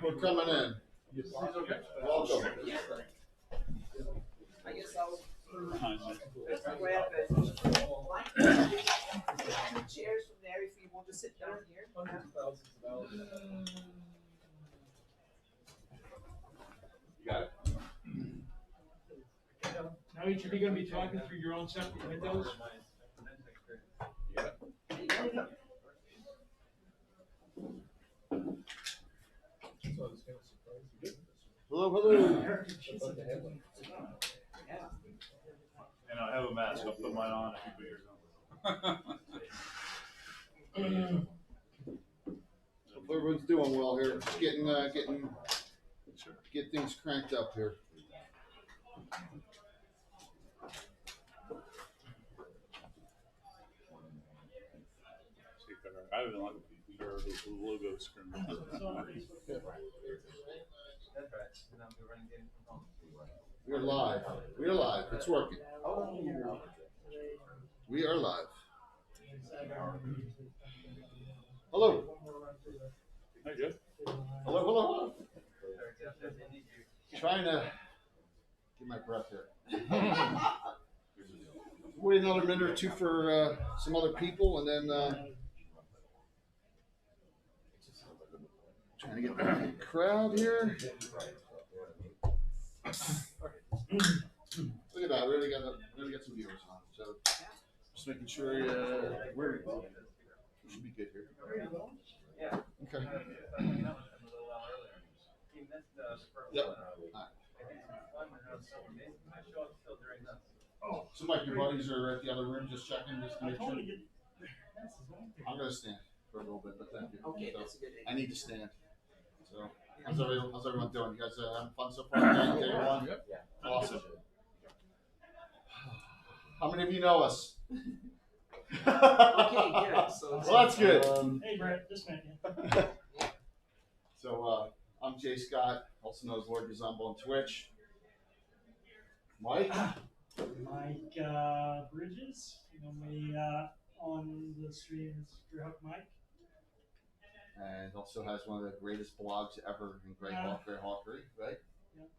We're coming in. Welcome. I guess I'll grab chairs from there if you want to sit down here. You got it. Now each of you going to be talking through your own separate windows? Yeah. Hello, hello. And I have a mask. I'll put mine on if you put yours on. Hope everyone's doing well here. Just get things cranked up here. I don't like the logo screen. We're live. We're live. It's working. We are live. Hello. Hi, Jeff. Hello, hello, hello. Trying to get my breath here. Wait another minute or two for some other people, and then trying to get the crowd here. Look at that. We already got some viewers on. So just making sure we should be good here. Okay. Yep. Oh, some of your buddies are at the other room just checking, just to make sure. I'm gonna stand for a little bit, but thank you. Okay, So, that's a good idea. I need to stand. So, how's everyone doing? You guys having fun so far? Day one? Yep. Awesome. How many of you know us? Okay, good. So Well, that's good. Hey, Brett, this man. So, I'm Jay Scott, also known as Lord Gazumbo on Twitch. Mike? Mike Bridges, you know me on the stream is Greyhawk Mike. And also has one of the greatest blogs ever in Greyhawkery, right?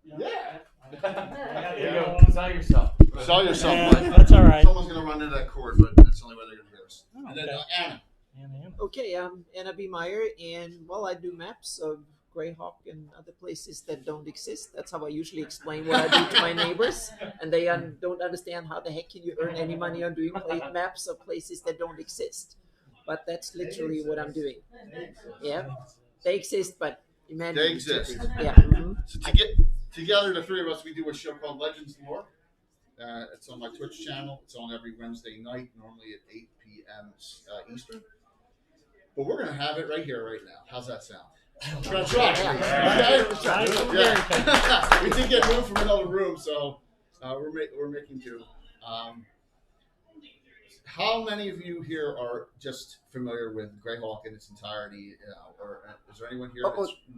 Yeah. There you go. Sell yourself. Sell yourself, Yeah, Mike. that's all right. Someone's going to run into that cord, but that's the only way they're going to hear us. Oh, And then Anna. Okay, I'm Anna B. Meyer, and I do maps of Greyhawk and other places that don't exist. That's how I usually explain what I do to my neighbors, and they don't understand how the heck can you earn any money on doing maps of places that don't exist. But that's literally what I'm doing. Yeah, they exist, but imagine They exist. Yeah. Mm-hmm. So to get together, the three of us, we do a show called Legends Lore. It's on my Twitch channel. It's on every Wednesday night, normally at 8 p.m. Eastern. But we're going to have it right here, right now. How's that sound? We're going to try. Okay? Yeah. We did get moved from another room, so we're making do. How many of you here are just familiar with Greyhawk in its entirety? Or is there anyone here?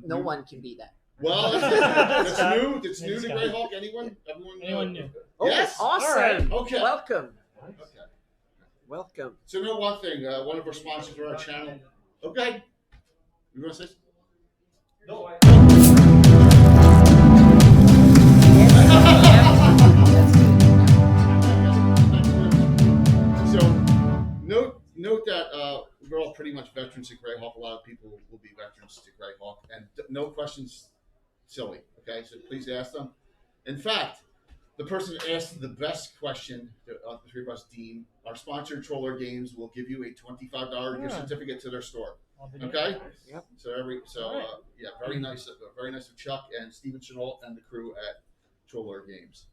No one can be that. Well, that's new. That's new to Greyhawk. Anyone? Anyone new? Oh, Yes. awesome. All right. Okay. Welcome. Okay. Welcome. So, know one thing. One of our sponsors for our channel. Okay. You want to say? No. So, note that we're all pretty much veterans at Greyhawk. A lot of people will be veterans to Greyhawk, and no questions silly. Okay, so please ask them. In fact, the person that asked the best question, the three of us deem, our sponsor, Troller Games, will give you a $25 gift certificate to their store. Okay. Yep. So very nice of Chuck and Steven Chenault and the crew at Troller Games.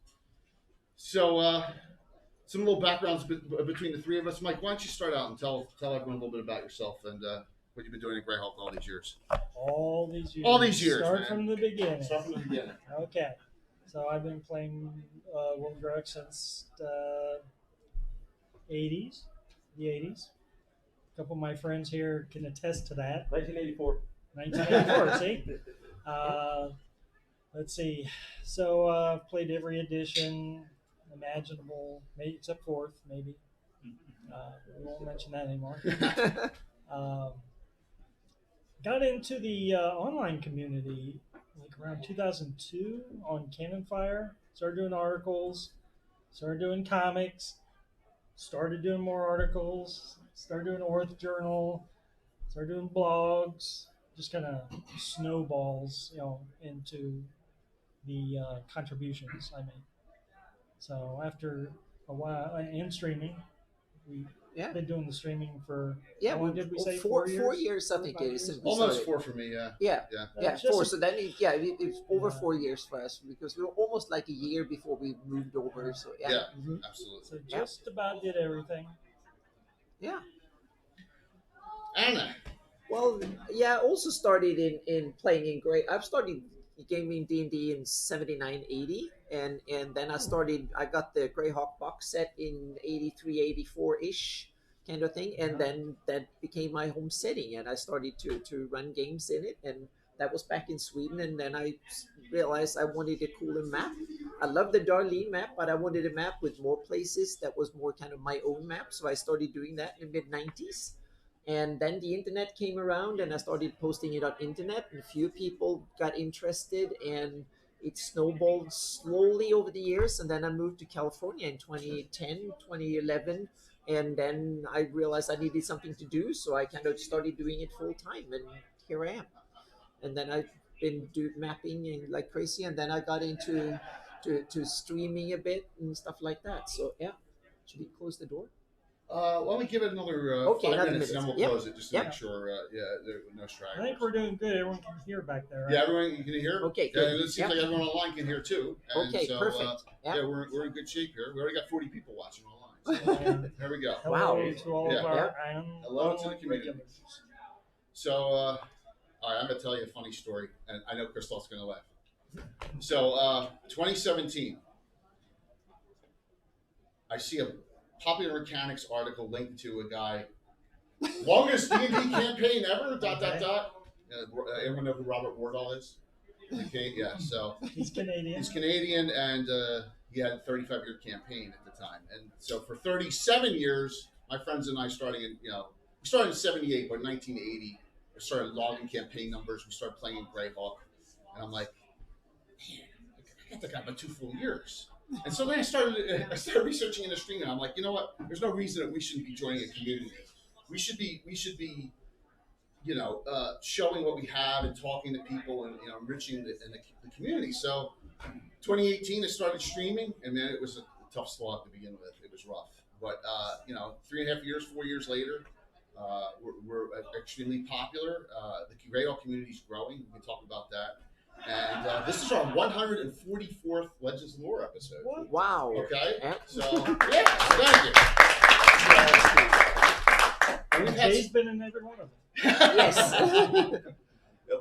So some little backgrounds between the three of us. Mike, why don't you start out and tell everyone a little bit about yourself and what you've been doing at Greyhawk all these years. All these years. Start man. From the beginning. Start from the beginning. Okay. So I've been playing World Greyhawk since the 80s. A couple of my friends here can attest to that. 1984. 1984, see? Let's see. So I've played every edition. imaginable, maybe except fourth, maybe. We won't mention that anymore. Got into the online community like around 2002 on Cannon Fire. Started doing articles, started doing comics, started doing more articles, started doing Orth Journal, started doing blogs. Just kind of snowballs, into the contributions I made. So after a while, and streaming, we've Yeah. been doing the streaming for Yeah, how long did we say? 4 4 years? years, I 4 or think 5 it is. years? since we Almost started. 4 for me. Yeah. Yeah, Yeah. yeah, It's just 4. a- So then, it's over Yeah. 4 years for us because we were almost like a year before we moved over. So yeah, Yeah. Mhm. Absolutely. So just about did everything. yeah. Anna. Well, yeah. I also started in playing in Grey. I've started gaming D&D in 79, 80, and then I got the Greyhawk box set in 83, 84 ish kind of thing, and then that became my home setting, and I started to run games in it, and that was back in Sweden, and then I realized I wanted a cooler map. I love the Darlene map, but I wanted a map with more places that was more kind of my own map, so I started doing that in the mid-90s. And then the internet came around and I started posting it on internet, and a few people got interested, and it snowballed slowly over the years. And then I moved to California in 2010, 2011, and then I realized I needed something to do, so I kind of started doing it full time, and here I am. And then I've been mapping and like crazy, and then I got into to streaming a bit and stuff like that. So yeah, should we close the door? Why don't we give it another Okay, 5 another minutes, and then minute. we'll Yep. close it just to Yep. make sure. There were no I stragglers. think we're doing good. Everyone can hear back there, right? Yeah, everyone, you can hear. Okay, Yeah, good. it seems Yep. like everyone online can hear too. And Okay, so, perfect. Yeah, Yep. we're in good shape here. We already got 40 people watching online. So And there we go. hello Wow. to all Yeah. of our Hello to the online community. regulars. So, all right, I'm gonna tell you a funny story, and I know Christophe's gonna laugh. So, 2017, I see a Popular Mechanics article linked to a guy, longest D&D campaign ever. Okay. Everyone know who Robert Wardall is? Okay, yeah. So He's Canadian. he's Canadian, and he had a 35-year campaign at the time. And so for 37 years, my friends and I we started in 78, but in 1980, we started logging campaign numbers. We started playing in Greyhawk. And I'm like, man, I got that guy about 2 full years. And so then I started researching in the stream, and I'm like, you know what? There's no reason that we shouldn't be joining a community. We should be showing what we have and talking to people and enriching the community. So 2018, I started streaming, and man, it was a tough slog to begin with. It was rough, but 3.5 years, 4 years later, we're extremely popular. The Greyhawk community is growing. We can talk about that. And this is our 144th Legends of Lore episode. What? Wow. Okay, Yep. so yeah, thank you. And we've had Jay's been in every one of them. Yes.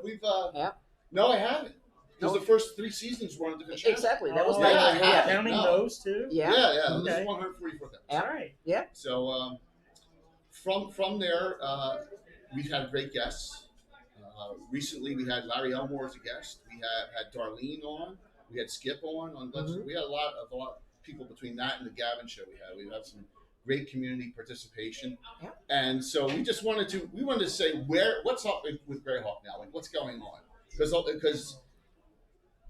we've Yep. no, I haven't. Because No. the first 3 seasons were on a different channel. Exactly. That was Oh, like yeah, I have. counting No. those two. Yeah. Yeah. This Okay. is 144th episode. Yeah. All right. So from there, we've had great guests. Recently, we had Larry Elmore as a guest. We had Darlene on. We had Skip on. We had a lot of people between that and the Gavin show. We had some great community participation. Yeah. And so we just wanted to say what's up with Greyhawk now, like what's going on, because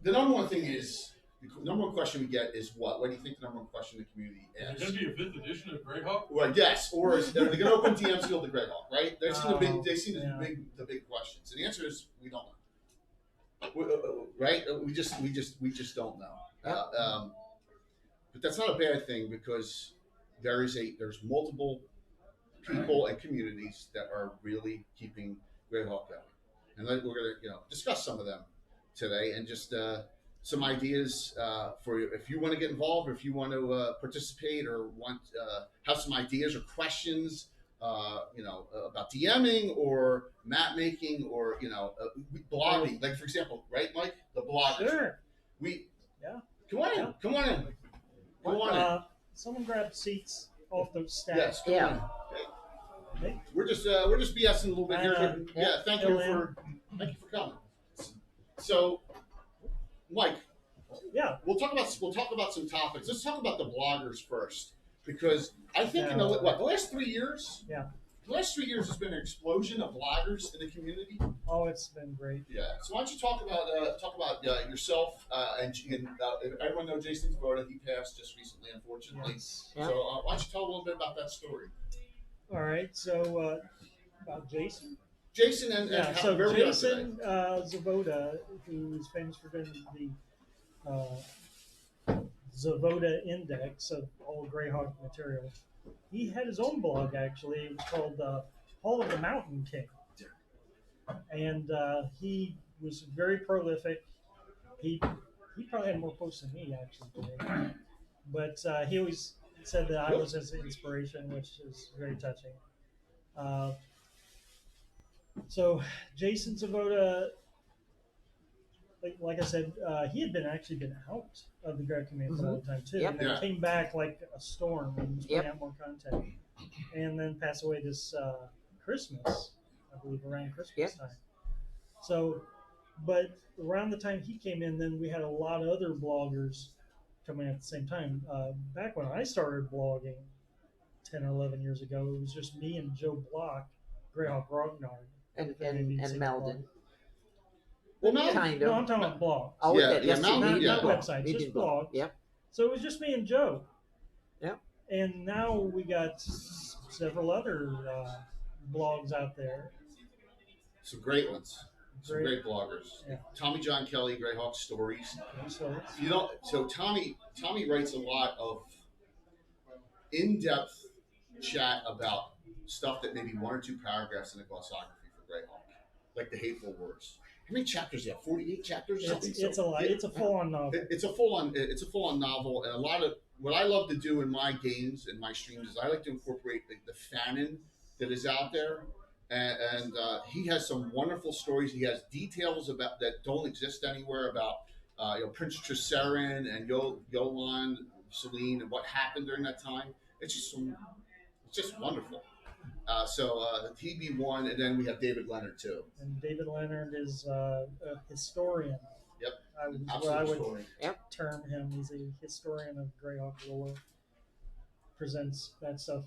the number one thing is. The number one question we get is what? What do you think the number one question in the community Is is? there going to be a 5th edition of Greyhawk? Well, yes, or are they going to open DM's Guild to Greyhawk? Right? They seem Yeah. the big questions, and the answer is we don't know. Right? We just don't know. But that's not a bad thing because there's multiple people and communities that are really keeping Greyhawk going, and we're going to discuss some of them today, and just some ideas for if you want to get involved, or if you want to participate, or want have some ideas or questions, about DMing or map making, or blogging. Like for example, right, Mike, the bloggers. Sure. Come on in. Come on in. Someone grab seats off those stacks. Yes. Come Yeah. on in. Okay. We're just BSing a little bit here. Thank you fill in. for coming. So, Mike, Yeah. We'll talk about some topics. Let's talk about the bloggers first, because I think in the last 3 years. Yeah. The last 3 years has been an explosion of bloggers in the community. Oh, it's been great. Yeah. So why don't you talk about yourself and everyone know Jason Zavoda? He passed just recently, unfortunately. Yes. Yeah. So why don't you tell a little bit about that story? All right. So about Jason. Jason and So where we are today. Jason Zavoda, who is famous for doing the Zavoda Index of all Greyhawk material, he had his own blog actually. It was called Hall of the Mountain King, and he was very prolific. He probably had more posts than me actually today, but he always said that I was his inspiration, which is very touching. So Jason Zavoda, like I said, he had been out of the Greg community for a long time too, Yep. and then came back like a storm and was putting out more content, and then passed away this Christmas, I believe, around Christmas time. So, but around the time he came in, then we had a lot of other bloggers coming at the same time. Back when I started blogging 10 or 11 years ago, it was just me and Joe Block, Greyhawk Grognard, and Meldon. Well, no, Kind No, of. I'm talking about blog. Oh, Yeah, that's Meldon, true. Not, He not did blog. websites, He just did blog. blogs. Yep. So it was just me and Joe. Yep. And now we got several other blogs out there. some great ones. Some Great. great bloggers. Yeah. Tommy John Kelly, Greyhawk Stories. So So Tommy writes a lot of in-depth chat about stuff that maybe one or two paragraphs in a glossography for Greyhawk, like the hateful words. How many chapters do you have? 48 chapters or something? it's a lot. It's a full-on novel. It's a full-on novel, and a lot of what I love to do in my games and my streams is I like to incorporate the fanon that is out there, and he has some wonderful stories. He has details about that don't exist anywhere about Prince Tresarin and Yolan Celine and what happened during that time. It's just wonderful. So he'd be one, and then we have David Leonard too. And David Leonard is a historian. Yep. I would Story. term him. He's a historian of Greyhawk lore. Presents that stuff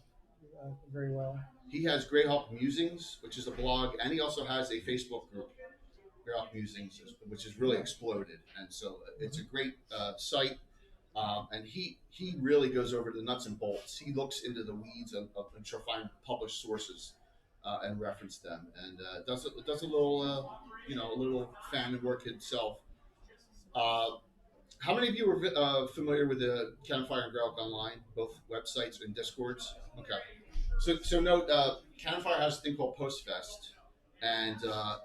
very well. He has Greyhawk Musings, which is a blog, and he also has a Facebook group, Greyhawk Musings, which has really exploded. And so it's a great site. And he really goes over the nuts and bolts. He looks into the weeds and try to find published sources and reference them, and does a little a little fan work himself. How many of you are familiar with the Canonfire and Greyhawk Online, both websites and Discords? Okay. So note, Canonfire has a thing called Postfest, and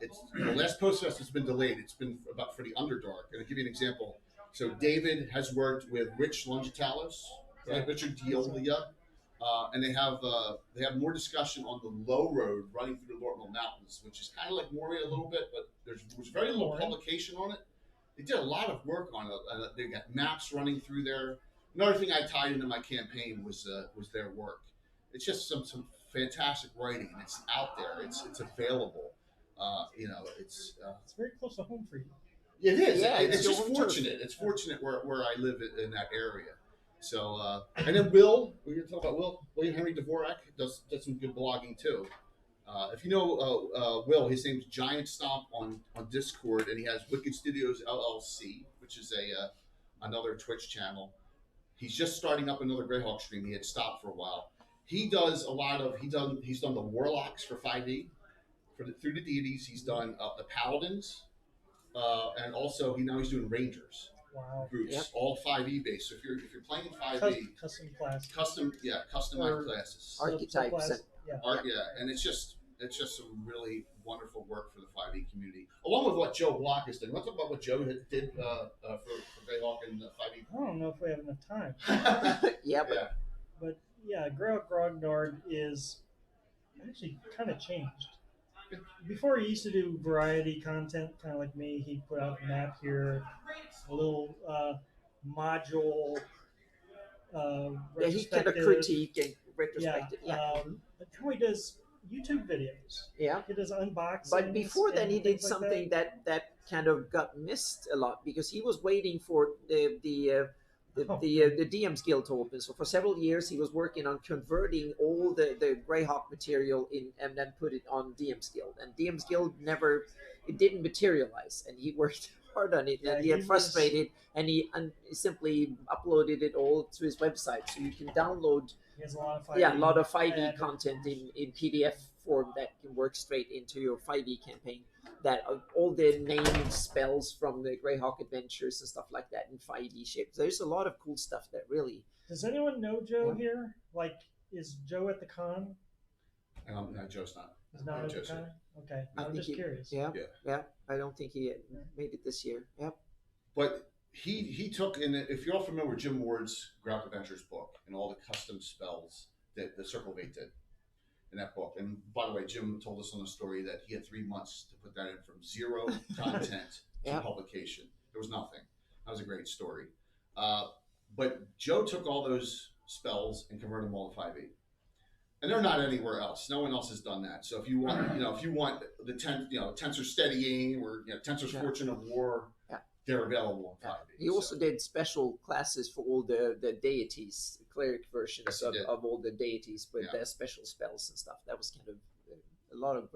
it's the last Postfest has been delayed. It's been about for the Underdark. And I'll give you an example. So David has worked with Rich Longitalis, right? Richard Diolia, and they have more discussion on the low road running through the Lortmill Mountains, which is kind of like Moria a little bit, but there was very little publication on it. They did a lot of work on it. They got maps running through there. Another thing I tied into my campaign was their work. It's just some fantastic writing, and it's out there. It's available. It's very close to home for you. It is. Yeah, it's just fortunate. It's fortunate where I live in that area. So, and then Will, we're going to talk about William Henry Dvorak does some good blogging too. If you know Will, his name's Giant Stomp on Discord, and he has Wicked Studios LLC, which is another Twitch channel. He's just starting up another Greyhawk stream. He had stopped for a while. He does a lot of he's done the Warlocks for 5e through the deities. He's done the Paladins. And also he's doing Rangers groups, all 5e based. So if you're playing 5e, custom class, customized classes, archetypes, and it's just some really wonderful work for the 5e community, along with what Joe Block is doing. Let's talk about what Joe did for Greyhawk and 5e. I don't know if we have enough time. But Greyhawk Grognard is actually kind of changed. Before he used to do variety content, kind of like me. He put out a map here, a little module. He kind of critique and retrospective. But now he does YouTube videos. Yeah. He does unboxings. But before then, and he did things like something that kind of got missed a lot because he was waiting for the DM's Guild to open. So for several years, he was working on converting all the Greyhawk material in and then put it on DM's Guild. And DM's Guild it didn't materialize, and he worked hard on it, Yeah, and he he had was- frustrated, and he simply uploaded it all to his website, so you can download. He has a lot of 5e. Yeah, a lot of 5e and- content in PDF form that can work straight into your 5e campaign. That all the named spells from the Greyhawk adventures and stuff like that in 5e shape. There's a lot of cool stuff that really. Does anyone know Joe Yeah. here? Like, is Joe at the con? No, Joe's not. Is not No, at the Joe's con? here. Okay, I I'm think just he- curious. Yeah, Yeah. yeah. I don't think he made it this year. Yep. But he took, and if you're all familiar with Jim Ward's Greyhawk Adventures book and all the custom spells that the Circle of Eight did in that book. And by the way, Jim told us on the story that he had 3 months to put that in from zero content Yeah. to publication. There was nothing. That was a great story. But Joe took all those spells and converted them all to 5e. And they're not anywhere else. No one else has done that. So if you want, if you want the Tensor Steadying or Tensor's Yeah. Fortune of War, Yeah. they're available on 5e. He also did special classes for all the deities, cleric versions Yes, he did. of all the deities with Yeah. their special spells and stuff. That was kind of a lot of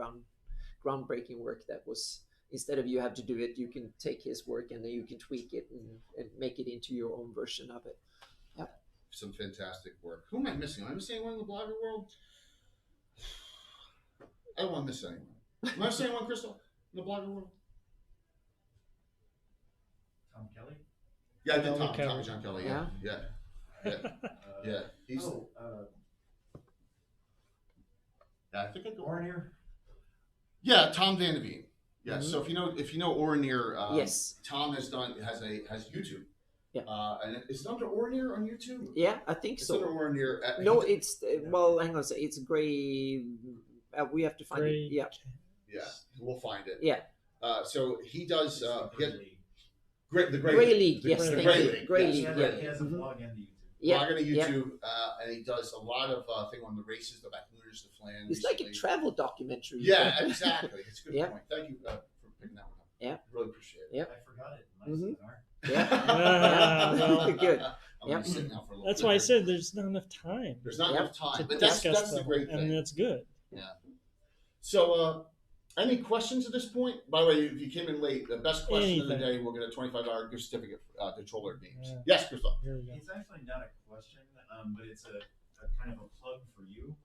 groundbreaking work. That was, instead of you have to do it, you can take his work and then you can tweak it and make it into your own version of it. Some fantastic work. Who am I missing? Am I missing anyone in the blogger world? I don't want to miss anyone. Am I missing anyone, Crystal, in the blogger world? Tom Kelly? Yeah, I did John Tom Kelly. John Kelly. Yeah. He's, yeah, I think I go. Ornier? Yeah, Tom Vanderveen. Yeah. So if you know Ornier, Yes. Tom has YouTube. Yeah. And is it under Ornier on YouTube? Yeah, I think It's so. under Ornier. No, it's well. Hang on a second. It's gray. We have to find Gray. it. Yeah, Yeah, we'll find it. yeah. So he does. He has, the Gray League. The, Yes, the thank Gray you. League. Gray yes, League. the Gray Yeah. League. He has a Mhm. blog and the YouTube. Yeah, Blog on yeah. YouTube, and he does a lot of thing on the races, the Backmooners, the Flan. It's like a recently. travel documentary. Yeah, exactly. It's a good Yeah. point. Thank you for picking that one up. Yeah. Really appreciate it. Yeah. I forgot it in my Mhm. seminar. Yeah. Well, Good. I'm Yep. gonna sit now for a little That's bit. why I said there's not enough time There's not Yep. enough time, to but that's discuss the them, great and thing. that's good. So, any questions at this point? By the way, if you came in late, the best question of the Anything. day, we'll get a $25 gift certificate to Troller Games. Yeah. Yes, Christoph. Here we go. It's actually not a question, but it's a kind of a plug for you.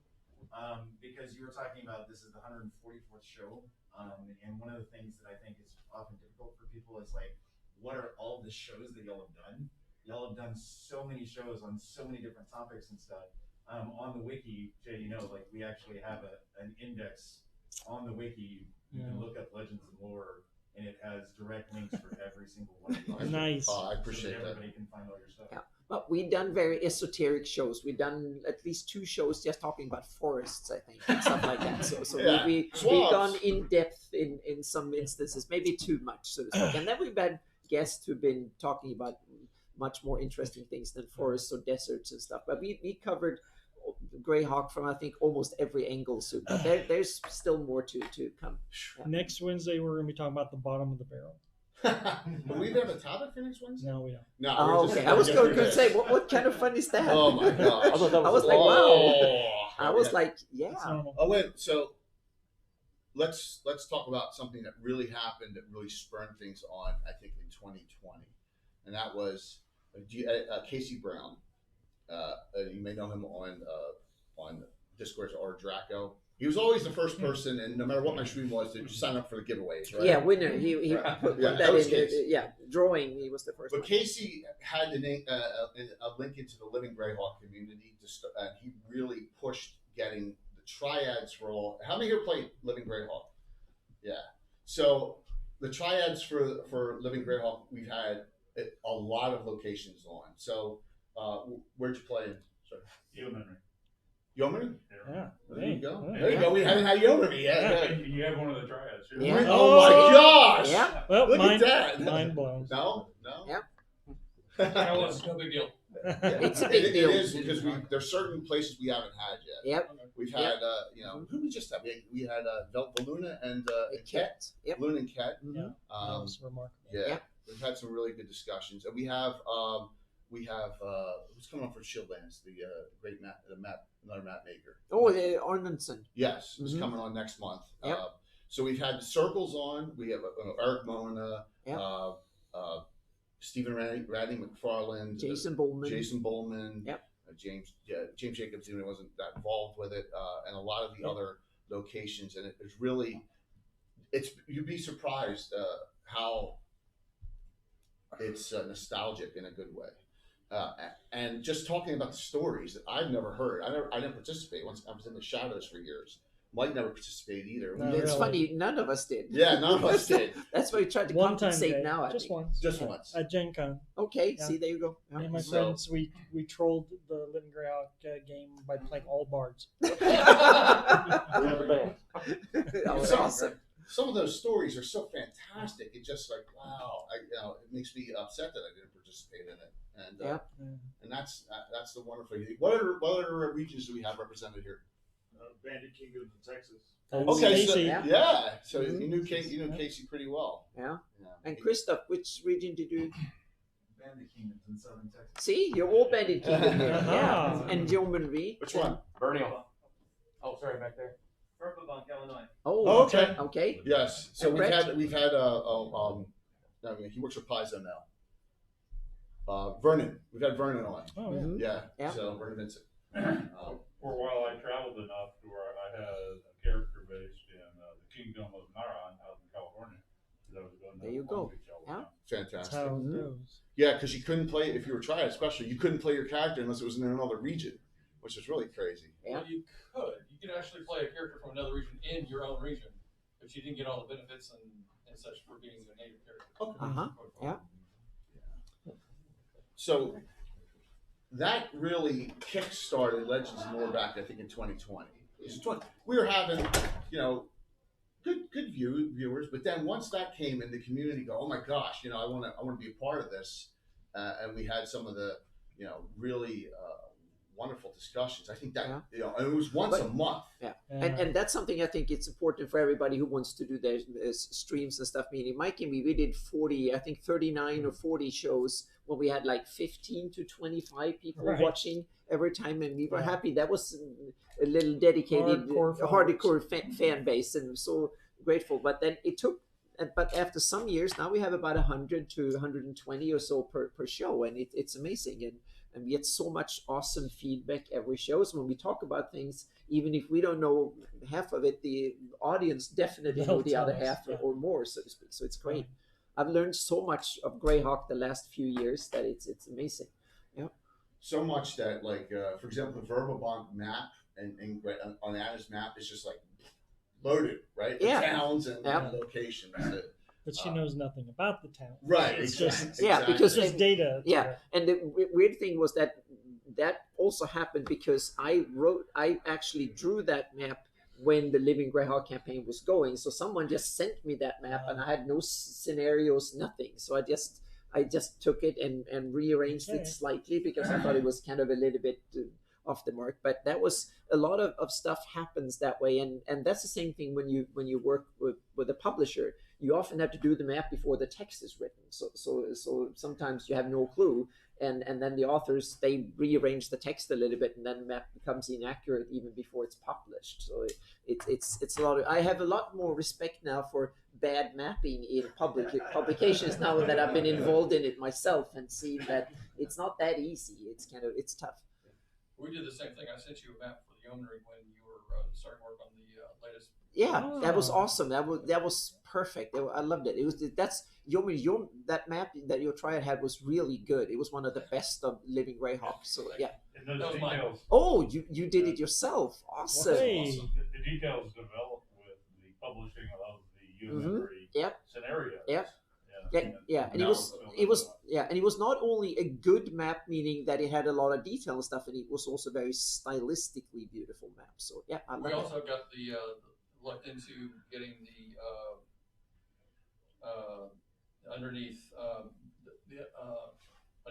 Because you were talking about this is the 144th show. And one of the things that I think is often difficult for people is like, what are all the shows that y'all have done? Y'all have done so many shows on so many different topics and stuff. On the wiki, Jay, like we actually have an index on the wiki. You can Yeah. look up Legends and Lore, and it has direct links for every single one of these. Nice. I So appreciate that that. everybody can find all your stuff. Yeah. But we've done very esoteric shows. We've done at least 2 shows just talking about forests, I think, and stuff like that. So Yeah. we've Swamps. gone in depth in some instances, maybe too much, so to speak. And then we've had guests who've been talking about much more interesting things than forests or deserts and stuff. But we covered Greyhawk from, I think, almost every angle. So but there's still more to come. Next Wednesday, we're going to be talking about the bottom of the barrel. Do we have a topic for next Wednesday? No, we don't. No. Oh, we're just okay. I was get going through to say, this. what kind of fun is that? Oh my gosh. I thought that I was was like, wow. Oh. I was Yeah. like, yeah. It's normal. Oh wait, so let's talk about something that really happened that really spurned things on. I think in 2020, and that was Casey Brown. You may know him on Discord as R Draco. He was always the first person, and no matter what my stream was, to sign up for the giveaways, right? Yeah, winner. He Right. put Yeah, that that was in. Casey. Yeah, drawing. He was the first. But one. Casey had a link into the Living Greyhawk community, and he really pushed getting the triads for all. How many here play Living Greyhawk? Yeah. So the triads for Living Greyhawk, we've had a lot of locations on. So where'd you play? Sorry. Yeomanry? Yeah. There you go. Hey. There you go. We haven't had Yeomanry yet. Yeah, you have one of the triads. too. Yeah. Oh my gosh! Yeah. Well, Look mind, at that. mind blown. No. Yep. That was no big deal. It's a big deal. It is because there's certain places we haven't had yet. Yep. We've had, who we just had? We had Valuna and Ket. Yep. Luna and Ket. Yeah, that was remarkable. Yeah. Yep. We've had some really good discussions, and we have who's coming up for Shieldlands, the great another map maker. Oh, the Arnundson. Yes, it's Mhm. coming on next month. Yep. So we've had the circles on. We have Eric Mona, Yep. Stephen Radney McFarland, Jason Bowman. Jason Bowman. Yep. James Jacobs even wasn't that involved with it, and a lot of the other locations, and it's really, you'd be surprised how it's nostalgic in a good way, and just talking about the stories that I've never heard. I didn't participate once. I was in the shadows for years. Mike never participated either. No, It's really. funny, none of us did. Yeah, none of us did. That's why we tried to One time, compensate Dave. now. I Just think. once. Just once. At Gen Con. Okay, Yeah. see, there you go. Yeah. Me and my So- friends, we trolled the Living Greyhawk game by playing all bards. That was Some- awesome. Some of those stories are so fantastic. It's just like, wow, it makes me upset that I didn't participate in it, and Yeah. and that's the wonderful thing. What other regions do we have represented here? Bandit Kingdom in Texas. Okay, so Casey. yeah, so Mhm. you knew Casey pretty well. Yeah. Yeah. And Christoph, which region did you Bandit Kingdoms in southern Texas. see? You're all Bandit Kingdom here. Uh-huh. Yeah. And Yeoman V. Which one? Bernal. Oh, sorry, back there. Burbank, Illinois. Oh, Oh, okay. Okay. Yes. So And we've Brett? had he works for Paizo now. Vernon. We've had Vernon on. Oh, yeah. Mhm. Yeah. Yeah. So Vernon Vincent. For a while, I traveled enough to where I had a character based in the Kingdom of Naran out in California. I was going There you Long go. Beach all the Yeah. time. That's Fantastic. how it Mhm. goes. Yeah, because you couldn't play if you were trying, especially you couldn't play your character unless it was in another region, which is really crazy. Yeah. Well, you could. You could actually play a character from another region in your own region, but you didn't get all the benefits and such for being a native character. Uh-huh. Yeah. So that really kick-started Legends of Lore back, I think, in 2020. We were having, good viewers, but then once that came in, the community go, oh my gosh, I want to be a part of this, and we had some of the, really wonderful discussions. I think that, and it was once a month. Yeah. Yeah. And that's something I think it's important for everybody who wants to do their streams and stuff. Meaning, Mike and me, we did 39 or 40 shows when we had like 15 to 25 people Right. watching every time, and we were Yeah. happy. That was a little dedicated, Hardcore fan base, and so grateful. But then it took. But after some years, now we have about 100 to 120 or so per show, and it's amazing. And we get so much awesome feedback every show. So when we talk about things, even if we don't know half of it, the audience definitely know They'll the other tell us, half yeah. or more, so to speak. So it's great. I've learned so much of Greyhawk the last few years that it's amazing. So much that, like, for example, the Verbobank map and on Anna's map is just like loaded, right? Yeah. The towns and Yeah. locations. But she knows nothing about the town. Right. It's exactly, just Yeah, because it's just data. Yeah, and the weird thing was that also happened because I actually drew that map when the Living Greyhawk campaign was going. So someone just sent me that map, and I had no scenarios, nothing. So I just took it and rearranged Okay. it slightly because I thought it was kind of a little bit off the mark. But that was a lot of stuff happens that way, and that's the same thing when you work with a publisher. You often have to do the map before the text is written. So sometimes you have no clue, and then the authors, they rearrange the text a little bit, and then the map becomes inaccurate even before it's published. So it's a lot of, I have a lot more respect now for bad mapping in publications now that I've been involved in it myself and seen that it's not that easy. It's tough. We did the same thing. I sent you a map for the Yeomanry when you were starting work on the latest. Yeah, that was Oh. awesome. That was perfect. I loved it. That map that your triad had was really good. It was one of the best of Living Greyhawk. So yeah. And those That was mine. details, Oh, you did it yourself. Awesome. Hey. the details developed with the publishing of the Yeomanry Yep. scenarios. Yep. Yeah, Yeah, and No. it was not only a good map, meaning that it had a lot of detail and stuff, and it was also very stylistically beautiful map. So yeah, I love We it. also got looked into getting the underneath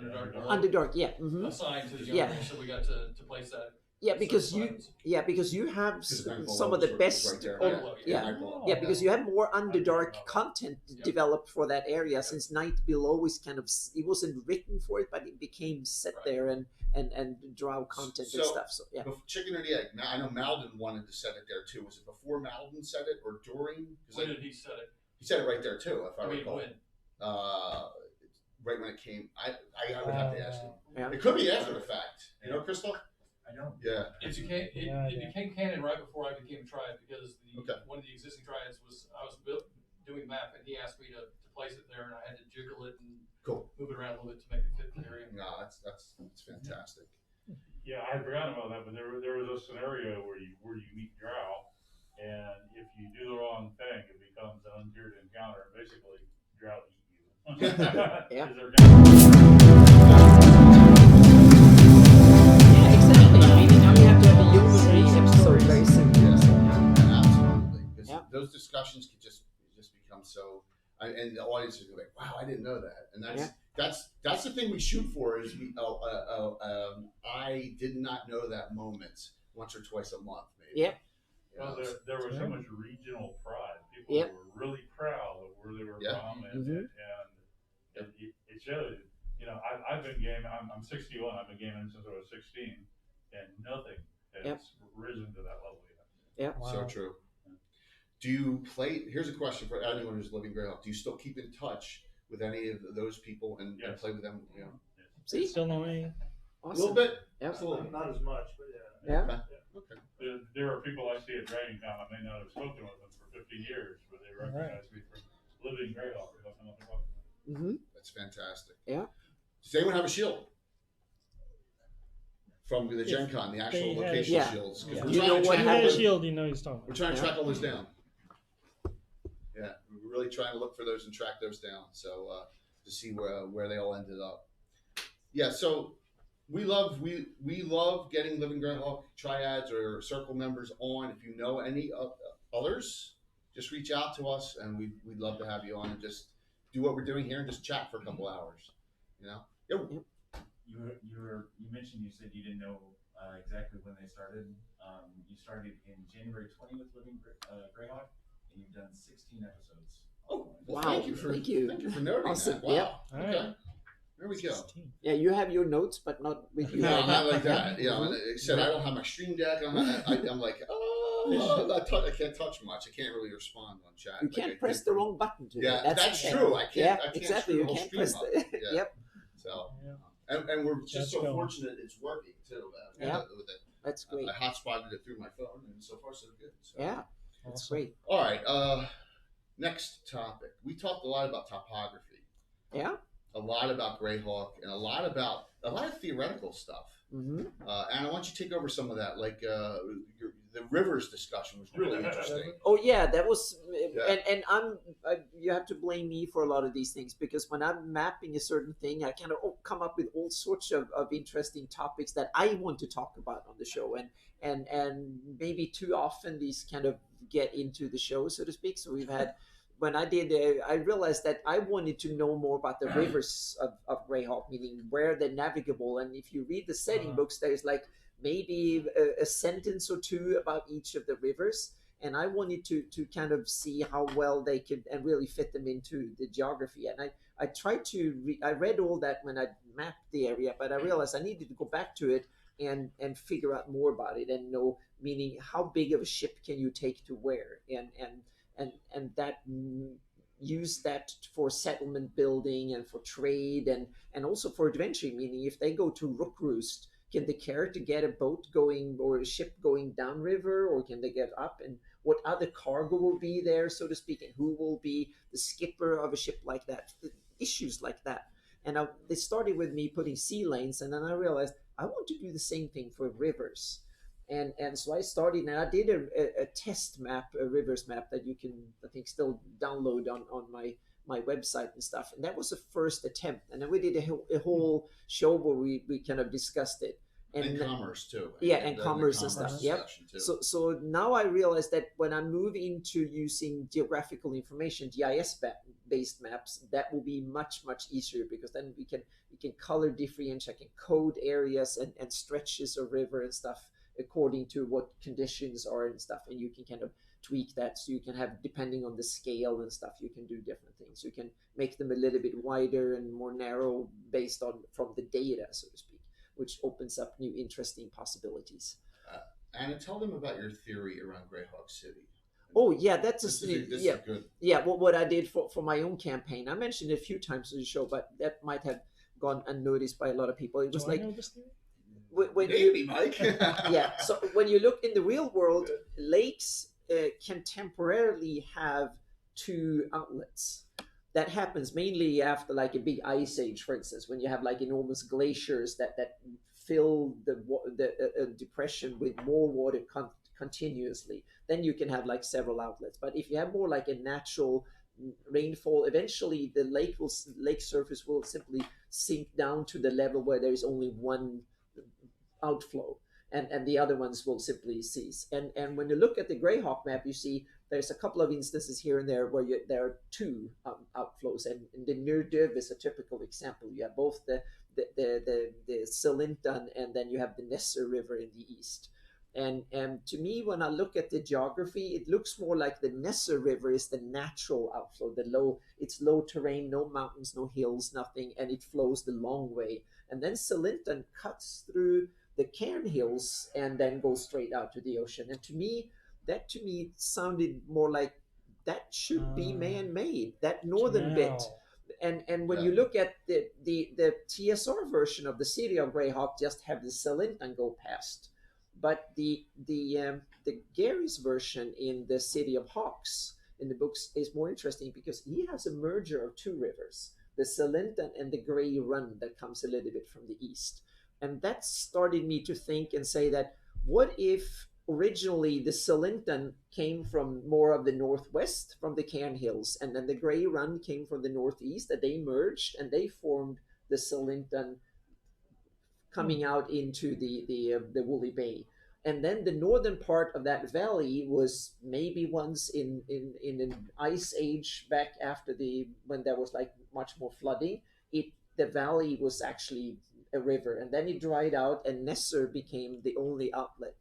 Underdark. Underdark, yeah. Hmm. Assigned to the Yeah. geography, so we got to place that. Yeah, because certain you buttons. have Because Nightfall some of the was best. right there. oh, Nightfall, yeah, Nightfall. yeah, because you have more Underdark Underdark. content Yeah. developed for that area. Since Night Below is kind of, it wasn't written for it, but it became set Right. there and draw content and So- stuff. So yeah, Chicken or the egg? Now, I know Malden wanted to set it there too. Was it before Malden said it or during? When did he set it? He said it right there too, if I I mean, recall. when? Right when it came. I would have to ask him. yeah. It could be after the fact. You know, Crystal? I don't. Yeah. It became canon right before I became a triad because Okay. one of the existing triads was I was doing map and he asked me to place it there and I had to jiggle it and Cool. move it around a little bit to make it fit the area. No, that's fantastic. Yeah, I had forgotten about that, but there was a scenario where you meet Drow, and if you do the wrong thing, it becomes an untiered encounter. Basically, Drow eat you. Yeah. 'Cause they're Yeah, exactly. I mean, now we have to have a Yeomanry episode very soon. Absolutely. Because Yeah. those discussions could just become so, and the audience is like, "Wow, I didn't know that." And that's the thing we shoot for is I did not know that moment once or twice a month, maybe. Yep. You know, Well, there was so Yeah. much regional pride. People Yep. were really proud of where they were Yeah. from, and, Mhm. and it showed. You know, I've been gaming. I'm 61. I've been gaming since I was 16, and nothing has Yep. risen to that level yet. Wow. So true. Do you play? Here's a question for anyone who's living Greyhawk. Do you still keep in touch with any of those people and Yes. play with them? You know, See, Still know me. a awesome. little bit. Yep. Absolutely. Not as much, but yeah. Yeah. Okay. There are people I see at Dragon Con. I may not have spoken with them for 50 years, but they recognize me from living Greyhawk. They don't know what they're talking about. Mm-hmm. That's fantastic. Yeah. Does anyone have a shield from the Gen Con, the actual they had- location Yeah. shields? 'Cause Yeah. we're You trying know to what You track had all a those- shield, you know he's talking We're about. trying to Yeah. track all those down. Yeah, we're really trying to look for those and track those down. So to see where they all ended up. Yeah. So we love getting Living Greyhawk triads or circle members on. If you know any others, just reach out to us, and we'd love to have you on and just do what we're doing here and just chat for a couple hours. You know. Yep. You mentioned, you said you didn't know exactly when they started. You started in January 20 with Living Greyhawk, and you've done 16 episodes. Oh, well, Wow, Thank you for thank you. noting Awesome, that. Wow. yep. Okay. Alright. There we go. 16. Yeah, you have your notes, but not with you. No, not like that. You know, Mhm. except I don't have my stream deck. I'm like, I can't touch much. I can't really respond on chat. You like can't I press did the for- wrong button to Yeah, it. that's the thing. true. I can't. Yeah, I can't exactly. screw You the whole can't stream press up. the. Yeah. Yep, So, Yeah. and we're just That's so going. fortunate it's working too. Yeah. With it. that's great. I hotspotted it through my phone, and so far so good. So. Yeah, that's Awesome. great. All right. Next topic. We talked a lot about topography, Yeah. a lot about Greyhawk, and a lot of theoretical stuff. Mm-hmm. And I want you to take over some of that. Like the rivers discussion was really interesting. Oh yeah, that was, Yeah. and you have to blame me for a lot of these things because when I'm mapping a certain thing, I kind of come up with all sorts of interesting topics that I want to talk about on the show, and maybe too often these kind of get into the show, so to speak. So we've had. When I did, I realized that I wanted to know more about the rivers of Greyhawk, meaning where they're navigable. And if you read the setting books, there's like maybe a sentence or two about each of the rivers. And I wanted to kind of see how well they could and really fit them into the geography. And I tried to, I read all that when I mapped the area, but I realized I needed to go back to it and figure out more about it and know, meaning how big of a ship can you take to where and that use that for settlement building and for trade and also for adventuring, meaning if they go to Rook Roost, can they care to get a boat going or a ship going downriver, or can they get up, and what other cargo will be there, so to speak, and who will be the skipper of a ship like that, issues like that. And they started with me putting sea lanes, and then I realized I want to do the same thing for rivers. And so I started, and I did a test map, a rivers map that you can, I think, still download on my website and stuff. And that was the first attempt. And then we did a whole show where we kind of discussed it. And commerce too. Yeah, and commerce and stuff. commerce Yep. section, too. So now I realize that when I move into using geographical information, GIS based maps, that will be much easier, because then we can color differentiate, I can code areas and stretches of river and stuff according to what conditions are and stuff, and you can kind of tweak that, so you can have, depending on the scale and stuff, you can do different things. You can make them a little bit wider and more narrow based on from the data, so to speak, which opens up new interesting possibilities. Anna, tell them about your theory around Greyhawk City. Oh yeah, that's This is good. Yeah, what I did for my own campaign, I mentioned it a few times in the show, but that might have gone unnoticed by a lot of people. It was Do I know this theory? when Maybe, Mike. yeah, so when you look in the real world, lakes can temporarily have two outlets. That happens mainly after like a big ice age, for instance, when you have like enormous glaciers that fill the depression with more water continuously. Then you can have like several outlets. But if you have more like a natural rainfall, eventually the lake surface will simply sink down to the level where there is only one outflow, and the other ones will simply cease. And when you look at the Greyhawk map, you see there's a couple of instances here and there where there are two outflows, and the Nirdiv is a typical example. You have both the Salintan, and then you have the Nesser River in the east. And to me, when I look at the geography, it looks more like the Nesser River is the natural outflow. It's low terrain, no mountains, no hills, nothing, and it flows the long way. And then Salintan cuts through the Cairn Hills and then goes straight out to the ocean. And that to me sounded more like that should be man-made. That northern bit. And when you look at the TSR version of the city of Greyhawk, just have the Salintan go past. But the Gary's version in the City of Hawks in the books is more interesting, because he has a merger of two rivers, the Salintan and the Grey Run, that comes a little bit from the east. And that started me to think and say that, what if originally the Salintan came from more of the northwest, from the Cairn Hills, and then the Grey Run came from the northeast, that they merged and they formed the Salintan coming out into the Woolly Bay. And then the northern part of that valley was maybe once in an ice age back after when there was like much more flooding, the valley was actually a river, and then it dried out and Nesser became the only outlet.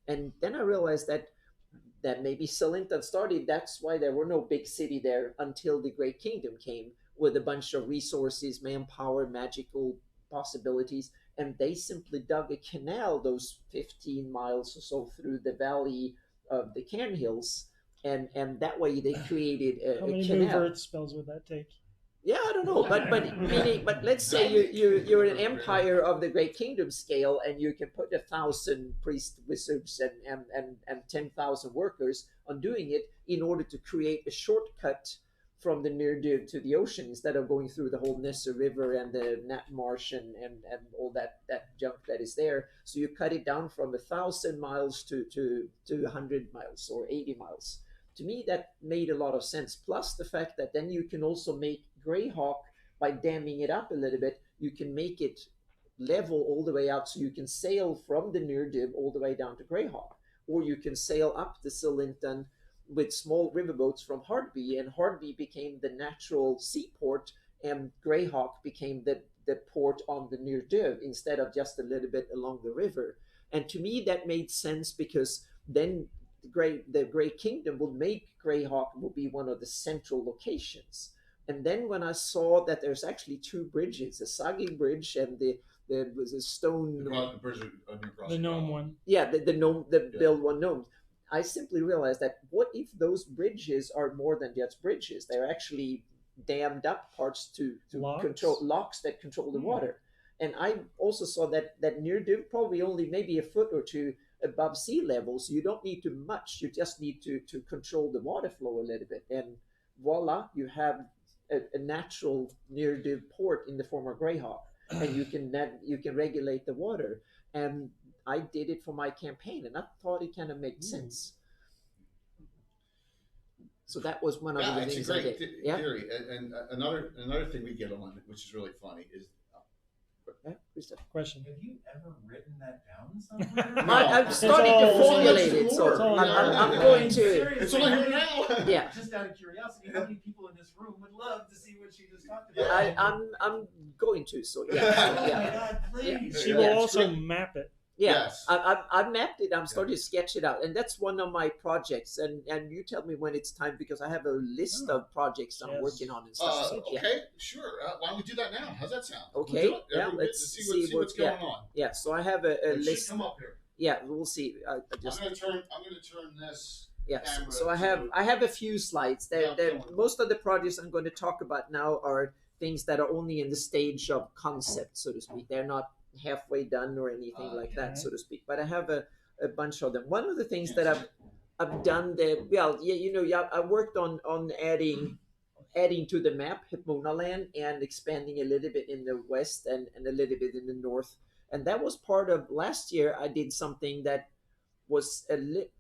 And then I realized that maybe Salintan started, that's why there were no big city there until the Great Kingdom came with a bunch of resources, manpower, magical possibilities, and they simply dug a canal those 15 miles or so through the valley of the Cairn Hills, and that way they created a How many canal. move earth spells would that take? Yeah, I don't know, but let's say you're an empire of the Great Kingdom scale, and you can put 1,000 priests, wizards, and 10,000 workers on doing it in order to create a shortcut from the Nirdiv to the ocean, instead of going through the whole Nesser River and the Nat Marsh and all that junk that is there. So you cut it down from 1,000 miles to 100 miles or 80 miles. To me, that made a lot of sense. Plus the fact that then you can also make Greyhawk, by damming it up a little bit, you can make it level all the way out, so you can sail from the Nirdiv all the way down to Greyhawk, or you can sail up the Salintan with small riverboats from Hardby, and Hardby became the natural seaport, and Greyhawk became the port on the Nirdiv instead of just a little bit along the river. And to me, that made sense, because then the Great Kingdom would make Greyhawk will be one of the central locations. And then when I saw that there's actually two bridges, the Sagging Bridge and the was a stone The gnome one. yeah, the gnome, build one gnomes. I simply realized that, what if those bridges are more than just bridges? They're actually dammed up parts to control locks that control the water. And I also saw that Nirdiv probably only maybe a foot or two above sea level, so you don't need too much. You just need to control the water flow a little bit, and voila, you have a natural Nirdiv port in the form of Greyhawk, and you can regulate the water. And I did it for my campaign, and I thought it kind of made sense. So that was one of the things I did. Theory. And another thing we get on, which is really funny, is Christoph? Question. Have you ever written that down somewhere? No. I'm It's starting to all- formulate it, so it's all- I'm going to. Seriously, It's all here now. Yeah. Just out of curiosity, how many people in this room would love to see what she just talked about? I'm going to. So Oh yeah, my yeah. God, please. She Yeah, will it's also great. map it. Yeah, Yes. I mapped it. I'm starting to sketch it out, and that's one of my projects. And you tell me when it's time because I have a list of projects I'm Yes. working on and stuff. So, yeah. Okay, sure. Why don't we do that now? How's that sound? Okay, We'll do it. yeah, Every bit let's to see see what's what- going on. Yeah, so I have a It should list. come up here. Yeah, we'll see. I just I'm gonna turn this. yeah. So, camera so to- I have a few slides. Yeah, They're, come on. most of the projects I'm going to talk about now are things that are only in the stage of concept, so to speak. They're not halfway done or anything like that, so to speak. But I have a bunch of them. One of the things that I've done there, well, yeah, I worked on adding to the map Hipmona land and expanding a little bit in the west and a little bit in the north. And that was part of last year. I did something that was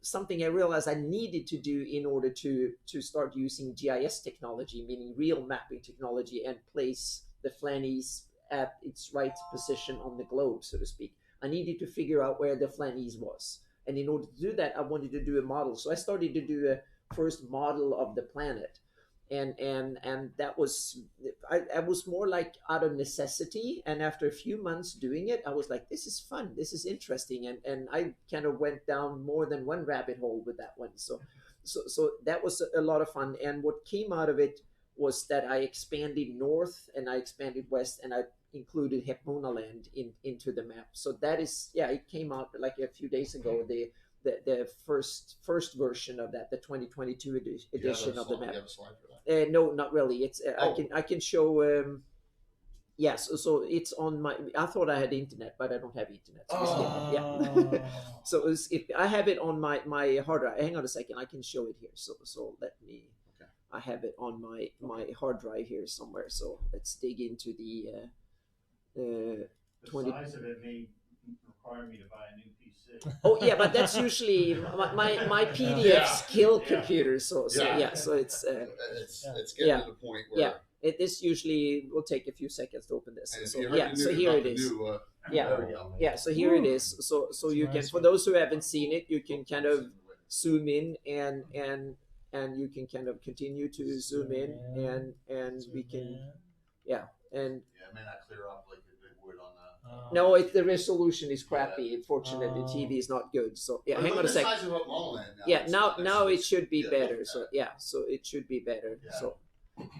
something I realized I needed to do in order to start using GIS technology, meaning real mapping technology, and place the Flanies at its right position on the globe, so to speak. I needed to figure out where the Flanies was. And in order to do that, I wanted to do a model. So I started to do a first model of the planet. And that was, I was more like out of necessity. And after a few months doing it, I was like, this is fun. This is interesting. And I kind of went down more than one rabbit hole with that one. So that was a lot of fun. And what came out of it was that I expanded north and I expanded west and I included Hepmona land into the map. So that is, yeah, it came out like a few days ago, the first version of that, the 2022 edition of the map. You have a slide for that? No, not really. It's I can show. Yes, so it's on my. I thought I had internet, but I don't have internet. So yeah. So I have it on my hard drive. Hang on a second, I can show it here. So let me. Okay. I have it on my hard drive here somewhere. So let's dig into the. The 20 size of it may require me to buy a new PC. Oh yeah, but that's usually my PDFs Yeah. kill Yeah. computers. So Yeah. yeah, so it's. It's getting Yeah. to the point where. Yeah. This usually will take a few seconds to open this. And if So you heard yeah, the so news here about it the is. new, Yeah. there we go. Yeah, so here it is. So It's you a can, nice for one. those who haven't seen it, you can kind of zoom in and you can kind of continue to zoom in and we can and Yeah, it may not clear up like it would on the. no, the resolution is crappy. Unfortunately, the TV is not good. So yeah, But hang on a this second. size of Mulholland now, Yeah, it's now not- now it it's- should be yeah, better. look So at yeah, so it should be better. Yeah. So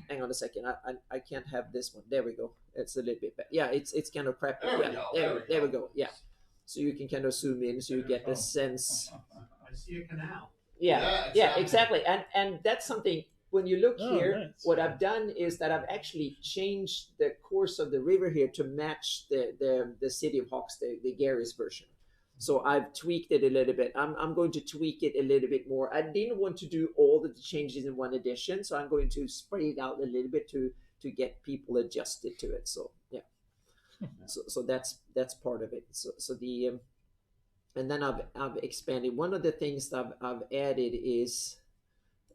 hang on a second. I can't have this one. There we go. It's a little bit better. Yeah, it's kind of crappy. There we Yeah, go, there we go. Yeah. So you can kind of zoom in so you get the sense. I see a canal. Yeah, exactly. And that's something when you look Oh, here, nice. what I've done is that I've actually changed the course of the river here to match the city of Hawks, the Gary's version. So I've tweaked it a little bit. I'm going to tweak it a little bit more. I didn't want to do all the changes in one edition, so I'm going to spread it out a little bit to get people adjusted to it. So yeah. So that's part of it. So the and then I've expanded. One of the things that I've added is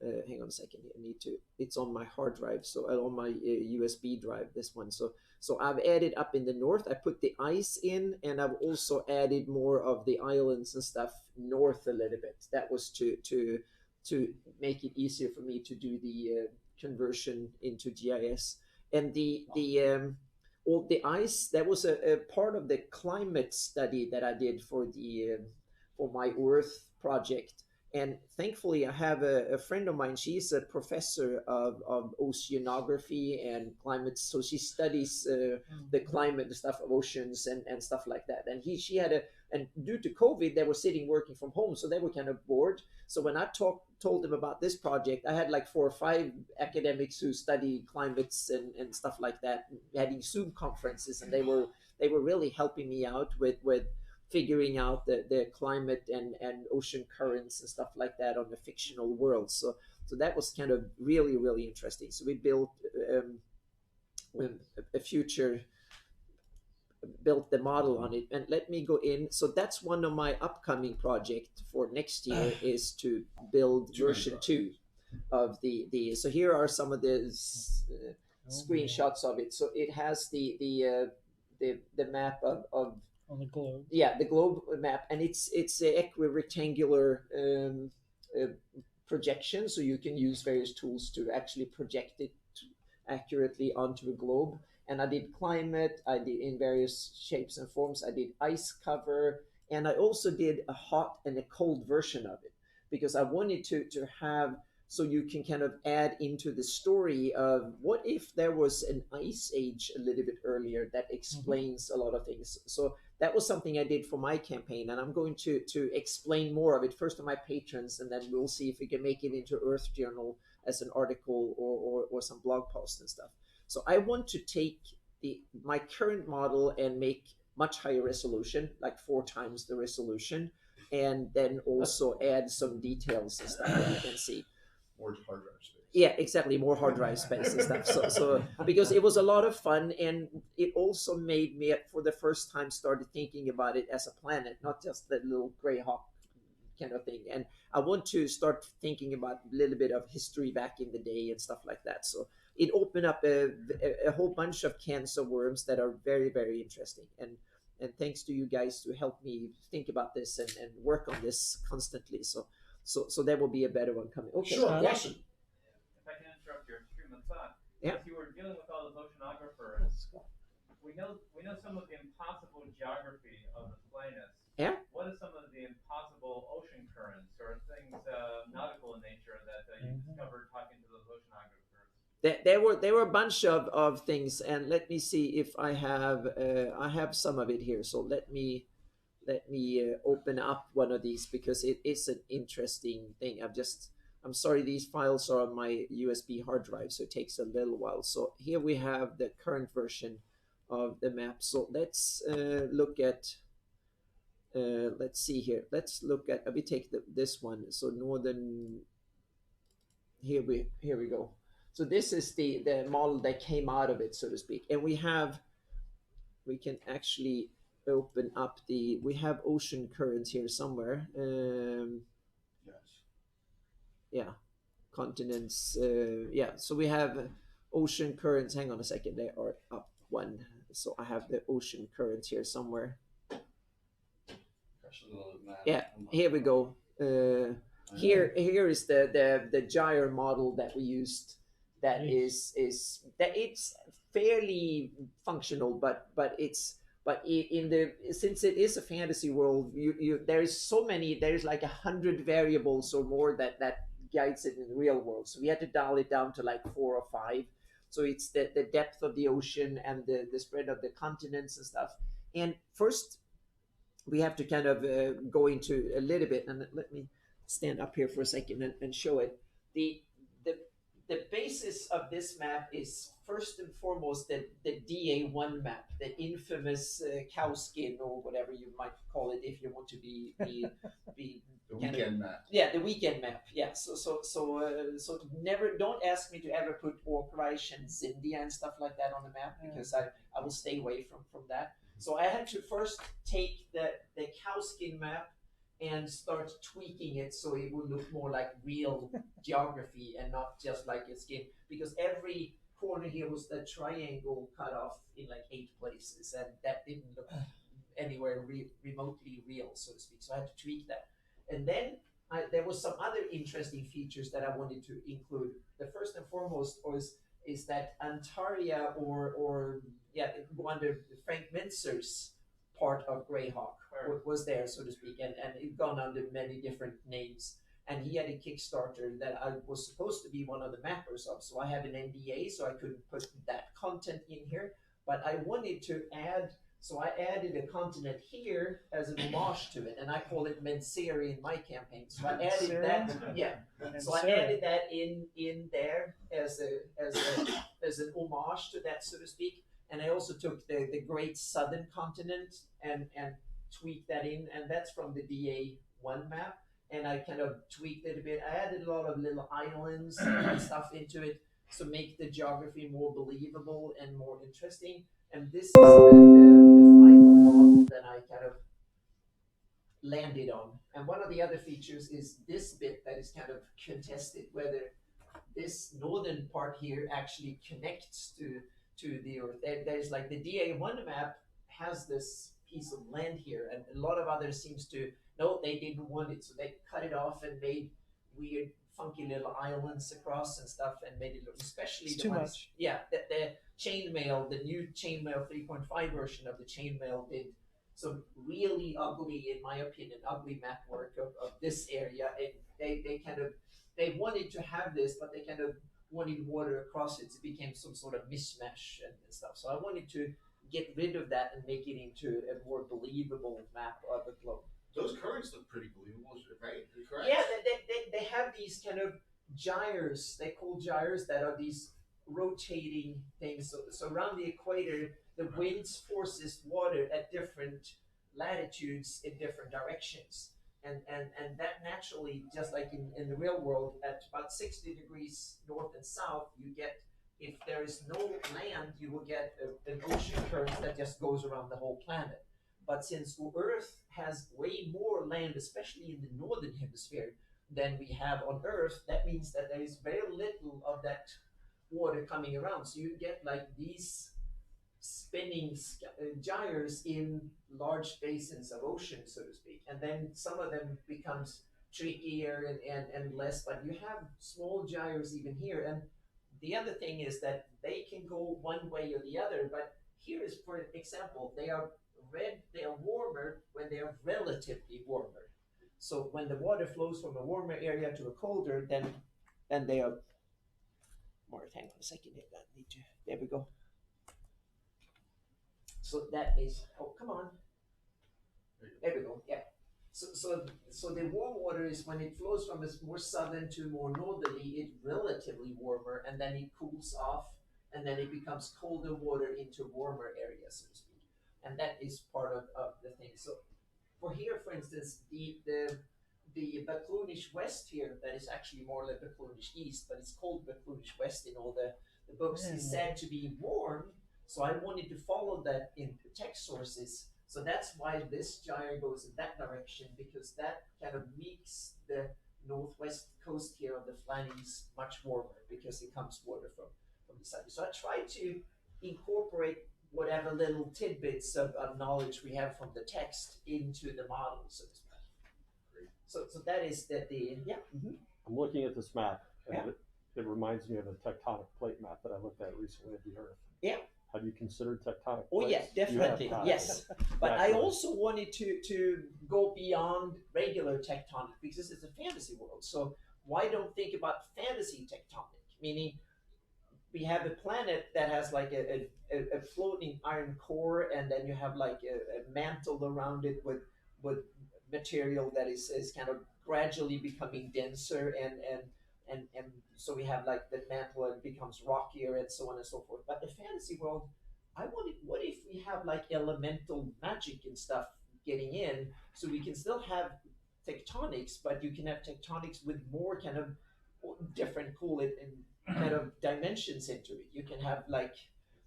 hang on a second. I need to. It's on my hard drive, so on my USB drive. This one. So I've added up in the north. I put the ice in, and I've also added more of the islands and stuff north a little bit. That was to make it easier for me to do the conversion into GIS. And the ice, that was a part of the climate study that I did for my Earth project. And thankfully, I have a friend of mine. She's a professor of oceanography and climate. So she studies the climate and stuff of oceans and stuff like that. And she had and due to COVID, they were sitting working from home. So they were kind of bored. So when I told them about this project, I had like 4 or 5 academics who study climates and stuff like that, having Zoom conferences. And they were really helping me out with figuring out the climate and ocean currents and stuff like that on a fictional world. So that was kind of really, really interesting. So we built built the model on it. And let me go in. So that's one of my upcoming project for next year is to build version 2 of the. So here are some of the screenshots of it. So it has the the map of On the globe. the globe map, and it's a equirectangular projection, so you can use various tools to actually project it accurately onto a globe. And I did climate, I did in various shapes and forms, I did ice cover, and I also did a hot and a cold version of it because I wanted to have, so you can kind of add into the story of what if there was an ice age a little bit earlier that explains a lot of things. So that was something I did for my campaign, and I'm going to explain more of it first to my patrons, and then we'll see if we can make it into Earth Journal as an article or some blog post and stuff. So I want to take my current model and make much higher resolution, like 4 times the resolution, and then also add some details and stuff that you can see. More hard drive space. Yeah, exactly, more hard drive space and stuff. So because it was a lot of fun, and it also made me, for the first time, started thinking about it as a planet, not just the little Greyhawk kind of thing. And I want to start thinking about a little bit of history back in the day and stuff like that. So it opened up a whole bunch of cans of worms that are very, very interesting. And thanks to you guys to help me think about this and work on this constantly. So there will be a better one coming. Okay. Sure, question. If I can interrupt your stream of thought, Yeah. as you were dealing with all those oceanographers, we know some of the impossible geography of the planet. Yeah. What are some of the impossible ocean currents or things nautical in nature that you discovered talking to those oceanographers? There were a bunch of things, and let me see if I have some of it here. So let me open up one of these because it is an interesting thing. I'm sorry, these files are on my USB hard drive, so it takes a little while. So here we have the current version of the map. So let's look at. Let's see here. Let's look at. We take this one. So northern. Here we go. So this is the model that came out of it, so to speak. And we can actually open up we have ocean currents here somewhere. Yes. Yeah, continents. Yeah, so we have ocean currents. Hang on a second, they are up one. So I have the ocean currents here somewhere. Yeah, here we go. Here is the gyre model that we used. That is that it's fairly functional, but since it is a fantasy world, there's like 100 variables or more that guides it in the real world. So we had to dial it down to like 4 or 5. So it's the depth of the ocean and the spread of the continents and stuff. And first, we have to kind of go into a little bit, and let me stand up here for a second and show it. The basis of this map is first and foremost the DA1 map, the infamous cow skin or whatever you might call it if you want to be the weekend map. Yeah, the weekend map. Yeah. So never, don't ask me to ever put Orc Reich and Zindia and stuff like that on the map because I will stay away from that. So I had to first take the cow skin map and start tweaking it so it would look more like real geography and not just like a skin, because every corner here was a triangle cut off in like 8 places, and that didn't look anywhere remotely real, so to speak. So I had to tweak that. And then there was some other interesting features that I wanted to include. The first and foremost is that Antaria or under Frank Mintzer's part of Greyhawk was there, so to speak, and it gone under many different names. And he had a Kickstarter that I was supposed to be one of the mappers of. So I have an NDA, so I couldn't put that content in here. But I wanted to add, so I added a continent here as an homage to it, and I call it Menseri in my campaign. So I added that, So I added that in there as an homage to that, so to speak. And I also took the Great Southern Continent and tweaked that in, and that's from the DA1 map. And I kind of tweaked it a bit. I added a lot of little islands and stuff into it to make the geography more believable and more interesting. And this is the final model that I kind of landed on. And one of the other features is this bit that is kind of contested, whether this northern part here actually connects to the Earth. There's like the DA1 map has this piece of land here, and a lot of others seems to no, they didn't want it, so they cut it off and made weird, funky little islands across and stuff, and made it look, especially It's the too ones, much. yeah, the chainmail, the new chainmail 3.5 version of the chainmail did some really ugly, in my opinion, ugly map work of this area. And they kind of they wanted to have this, but they kind of wanted water across it. So it became some sort of mismatch and stuff. So I wanted to get rid of that and make it into a more believable map of the globe. Those currents look pretty believable, right? Correct? Yeah, they have these kind of gyres. They call gyres that are these rotating things. So around the equator, the winds forces water at different latitudes in different directions. And that naturally, just like in the real world, at about 60 degrees north and south, you get, if there is no land, you will get an ocean current that just goes around the whole planet. But since Earth has way more land, especially in the northern hemisphere, than we have on Earth, that means that there is very little of that water coming around. So you get like these spinning gyres in large basins of ocean, so to speak. And then some of them becomes trickier and less, but you have small gyres even here. And the other thing is that they can go one way or the other, but here is, for example, they are warmer when they are relatively warmer. So when the water flows from a warmer area to a colder, then they are more. Hang on a second here. I need to. There we go. So that is. Oh, come on. There we go. Yeah. So the warm water is when it flows from a more southern to more northerly. It's relatively warmer, and then it cools off, and then it becomes colder water into warmer areas, so to speak. And that is part of the thing. So for here, for instance, the Blackmoore West here, that is actually more like Blackmoore East, but it's called Blackmoore West in all the books, is said to be warm. So I wanted to follow that in the text sources. So that's why this gyre goes in that direction, because that kind of makes the northwest coast here of the Flanaess much warmer, because it comes water from the side. So I try to incorporate whatever little tidbits of knowledge we have from the text into the model, so to speak. So that is that the yeah. Mm-hmm. I'm looking at this map, and Yeah. it reminds me of a tectonic plate map that I looked at recently of the Earth. Yeah. Have you considered tectonic plates? Oh yeah, definitely. You have, Yes. But I Naturally. also wanted to go beyond regular tectonic, because it's a fantasy world. So why don't think about fantasy tectonic? Meaning we have a planet that has like a floating iron core, and then you have like a mantle around it with material that is kind of gradually becoming denser, and so we have like the mantle, and becomes rockier and so on and so forth. But the fantasy world, what if we have like elemental magic and stuff getting in, so we can still have tectonics, but you can have tectonics with more kind of different, call it, and kind of dimensions into it. You can have like,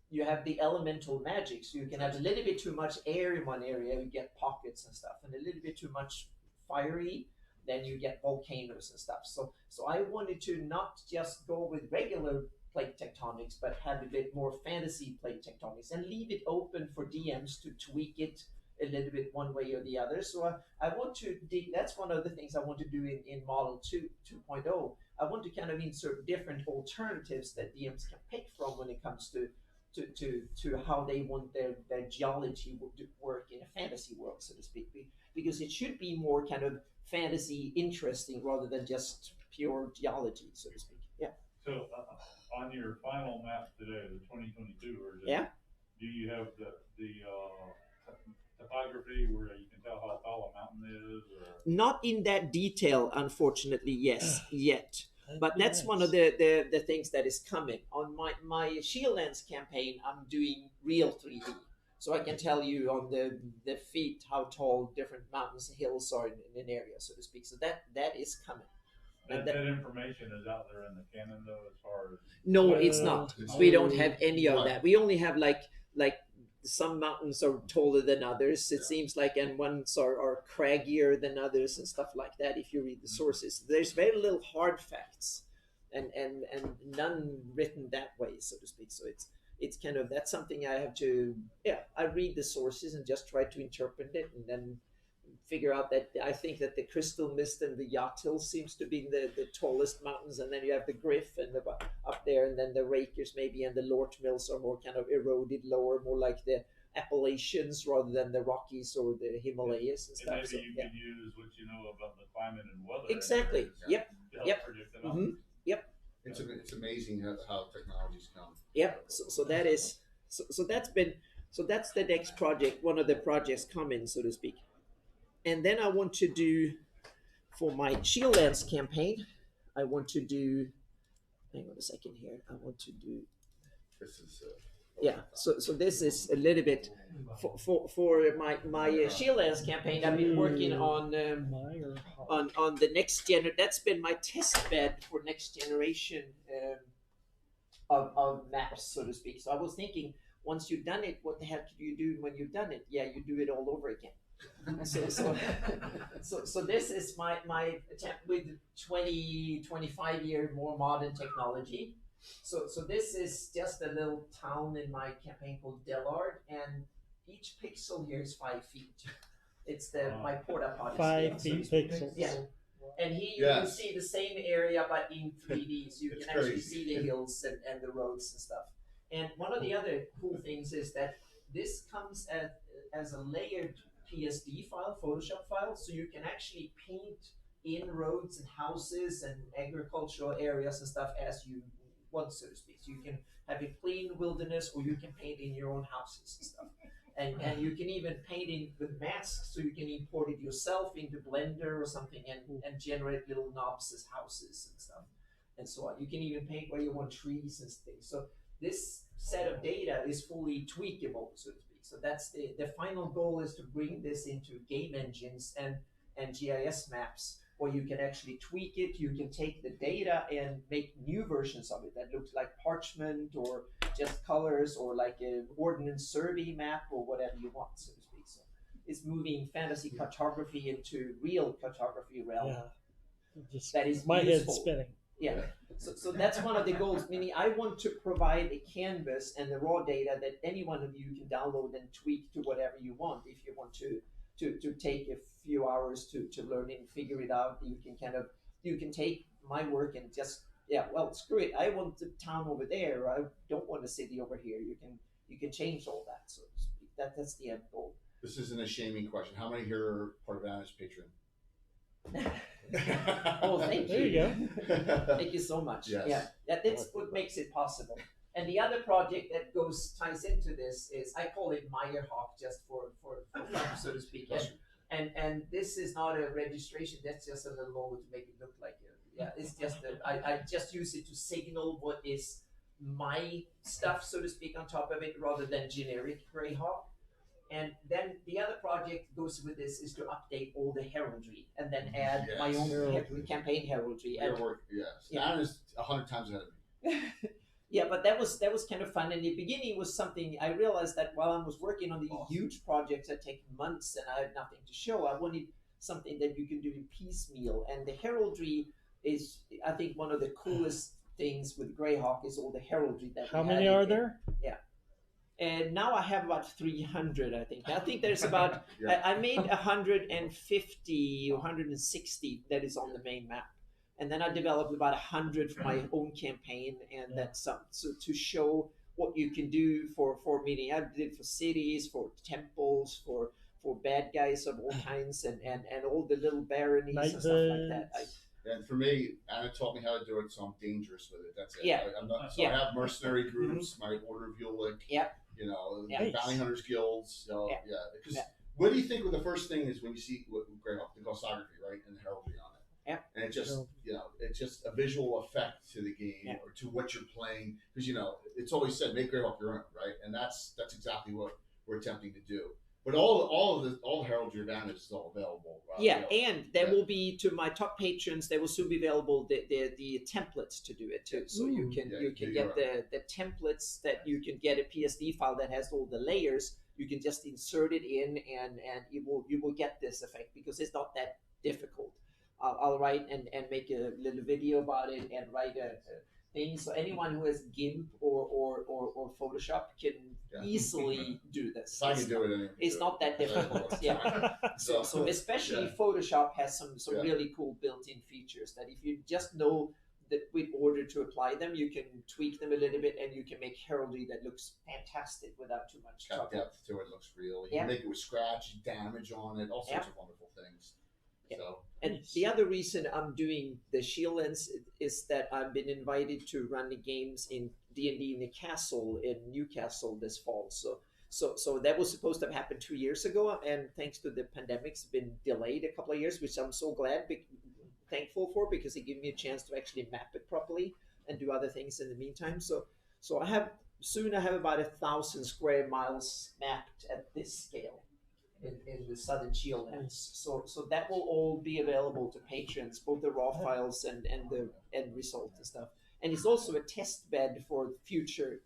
you have the elemental magic, so you can have a little bit too much air in one area, you get pockets and stuff, and a little bit too much fiery, then you get volcanoes and stuff. So I wanted to not just go with regular plate tectonics, but have a bit more fantasy plate tectonics, and leave it open for DMs to tweak it a little bit one way or the other. So I want to that's one of the things I want to do in Model 2.0. I want to kind of insert different alternatives that DMs can pick from when it comes to how they want their geology to work in a fantasy world, so to speak, because it should be more kind of fantasy interesting rather than just pure geology, so to speak. Yeah. So on your final map today, the 2022 version, Yeah. do you have the topography where you can tell how tall a mountain is? Or? Not in that detail, unfortunately, yes, yet. But be that's nice. one of the things that is coming. On my Shieldlands campaign, I'm doing real 3D. So I can tell you on the feet how tall different mountains and hills are in an area, so to speak. So that is coming. That information is out there in the canon, though, as far as... No, it's not. We don't have any of Right. that. We only have like some mountains are taller than others. It seems like, and ones are craggier than others and stuff like that. If you read the sources, there's very little hard facts, and none written that way, so to speak. So it's kind of that's something I have to I read the sources and just try to interpret it and then figure out that I think that the Crystal Mist and the Yacht Hill seems to be the tallest mountains, and then you have the Griff and the up there, and then the Rakers maybe and the Lort Mills are more kind of eroded lower, more like the Appalachians rather than the Rockies or the Himalayas and stuff. maybe So, you can use what you know about the climate and weather. Exactly. Yep. To help Yep. predict it. Yep. It's amazing how technology's come. Yep. So that is so that's the next project, one of the projects coming, so to speak. And then I want to do for my Shieldlands campaign. I want to do. Hang on a second here. I want to do. This is. So this is a little bit for my Shieldlands campaign. I've been working on the next That's been my test bed for next generation of maps, so to speak. So I was thinking, once you've done it, what the heck do you do when you've done it? Yeah, you do it all over again. So this is my attempt with 25 year more modern technology. So this is just a little town in my campaign called Delard, and each pixel here is 5 feet. It's my porta potty. 5 feet pixels. Yeah. And here you can see the same area but in 3D, so you can actually see the hills and the roads and stuff. And one of the other cool things is that this comes as a layered PSD file, Photoshop file, so you can actually paint in roads and houses and agricultural areas and stuff as you want, so to speak. So you can have a clean wilderness, or you can paint in your own houses and stuff. And you can even paint in with masks, so you can import it yourself into Blender or something and generate little knobs as houses and stuff and so on. You can even paint where you want trees and things. So this set of data is fully tweakable, so to speak. So that's the final goal, is to bring this into game engines and GIS maps, where you can actually tweak it. You can take the data and make new versions of it that looks like parchment or just colors, or like a ordnance survey map or whatever you want, so to speak. So it's moving fantasy cartography into real cartography realm. Yeah. Just that is my useful. head's spinning. Yeah. So that's one of the goals, meaning I want to provide a canvas and the raw data that any one of you can download and tweak to whatever you want. If you want to take a few hours to learn and figure it out, you can take my work and just screw it. I want the town over there. I don't want a city over here. You can change all that, so to speak. That's the end goal. This isn't a shaming question. How many here are part of Anna's patron? Oh, thank you. There you go. Thank you so much. Yes. That's what makes it possible. And the other project that ties into this is, I call it Meyerhawk, just for fun, so to speak. And this is not a registration. That's just a little logo to make it look like it. It's just I just use it to signal what is my stuff, so to speak, on top of it, rather than generic Greyhawk. And then the other project goes with this is to update all the heraldry and then add my own campaign heraldry. Anna's 100 times ahead of me. Yeah, but that was kind of fun. In the beginning, was something I realized that while I was working on these huge projects that take months and I had nothing to show, I wanted something that you can do in piecemeal. And the heraldry is, I think, one of the coolest things with Greyhawk is all the heraldry that. How many are there? Yeah. And now I have about 300, I think. I think there's about, I made 150 or 160 that is on the main map. And then I developed about 100 for my own campaign, and that's some. So to show what you can do for meaning, I did for cities, for temples, for bad guys of all kinds, and all the little baronies and stuff like that. And for me, Anna taught me how to do it, so I'm dangerous with it. That's it. Yeah. I'm not, so I have mercenary groups, my Order of Ulick, the Bounty Hunters Guilds. Because what do you think? The first thing is when you see Greyhawk, the glossography, right, and the heraldry on it. Yeah. And it just, it's just a visual effect to the game or to what you're playing. Because, it's always said, make Greyhawk your own, right? And that's exactly what we're attempting to do. But all the heraldry advantage is all available. And there will be, to my top patrons, there will soon be available the templates to do it too. So you can get the templates that you can get a PSD file that has all the layers. You can just insert it in, and you will get this effect because it's not that difficult. I'll write and make a little video about it and write things. So anyone who has GIMP or Photoshop can easily do this. If I can do it, anyone can It's do not that difficult. Yeah. So especially Photoshop has some really cool built-in features that if you just know that with order to apply them, you can tweak them a little bit and you can make heraldry that looks fantastic without too much got trouble. depth to it, looks real. You can make it with scratch, damage on it, all sorts of wonderful things. So. And the other reason I'm doing the Shield Lens is that I've been invited to run the games in D&D in the castle in Newcastle this fall. So that was supposed to have happened 2 years ago, and thanks to the pandemic, it's been delayed a couple of years, which I'm so thankful for, because it gave me a chance to actually map it properly and do other things in the meantime. So I have about 1,000 square miles mapped at this scale in the Southern Shield Lands. So that will all be available to patrons, both the raw files and the end result and stuff. And it's also a test bed for future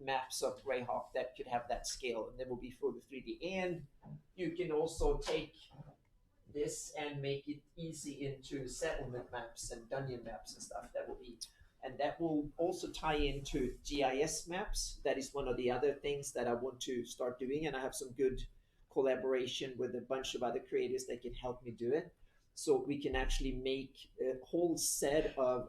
maps of Greyhawk that could have that scale, and they will be for the 3D. And you can also take this and make it easy into settlement maps and dungeon maps and stuff. That will also tie into GIS maps. That is one of the other things that I want to start doing, and I have some good collaboration with a bunch of other creators that can help me do it. So we can actually make a whole set of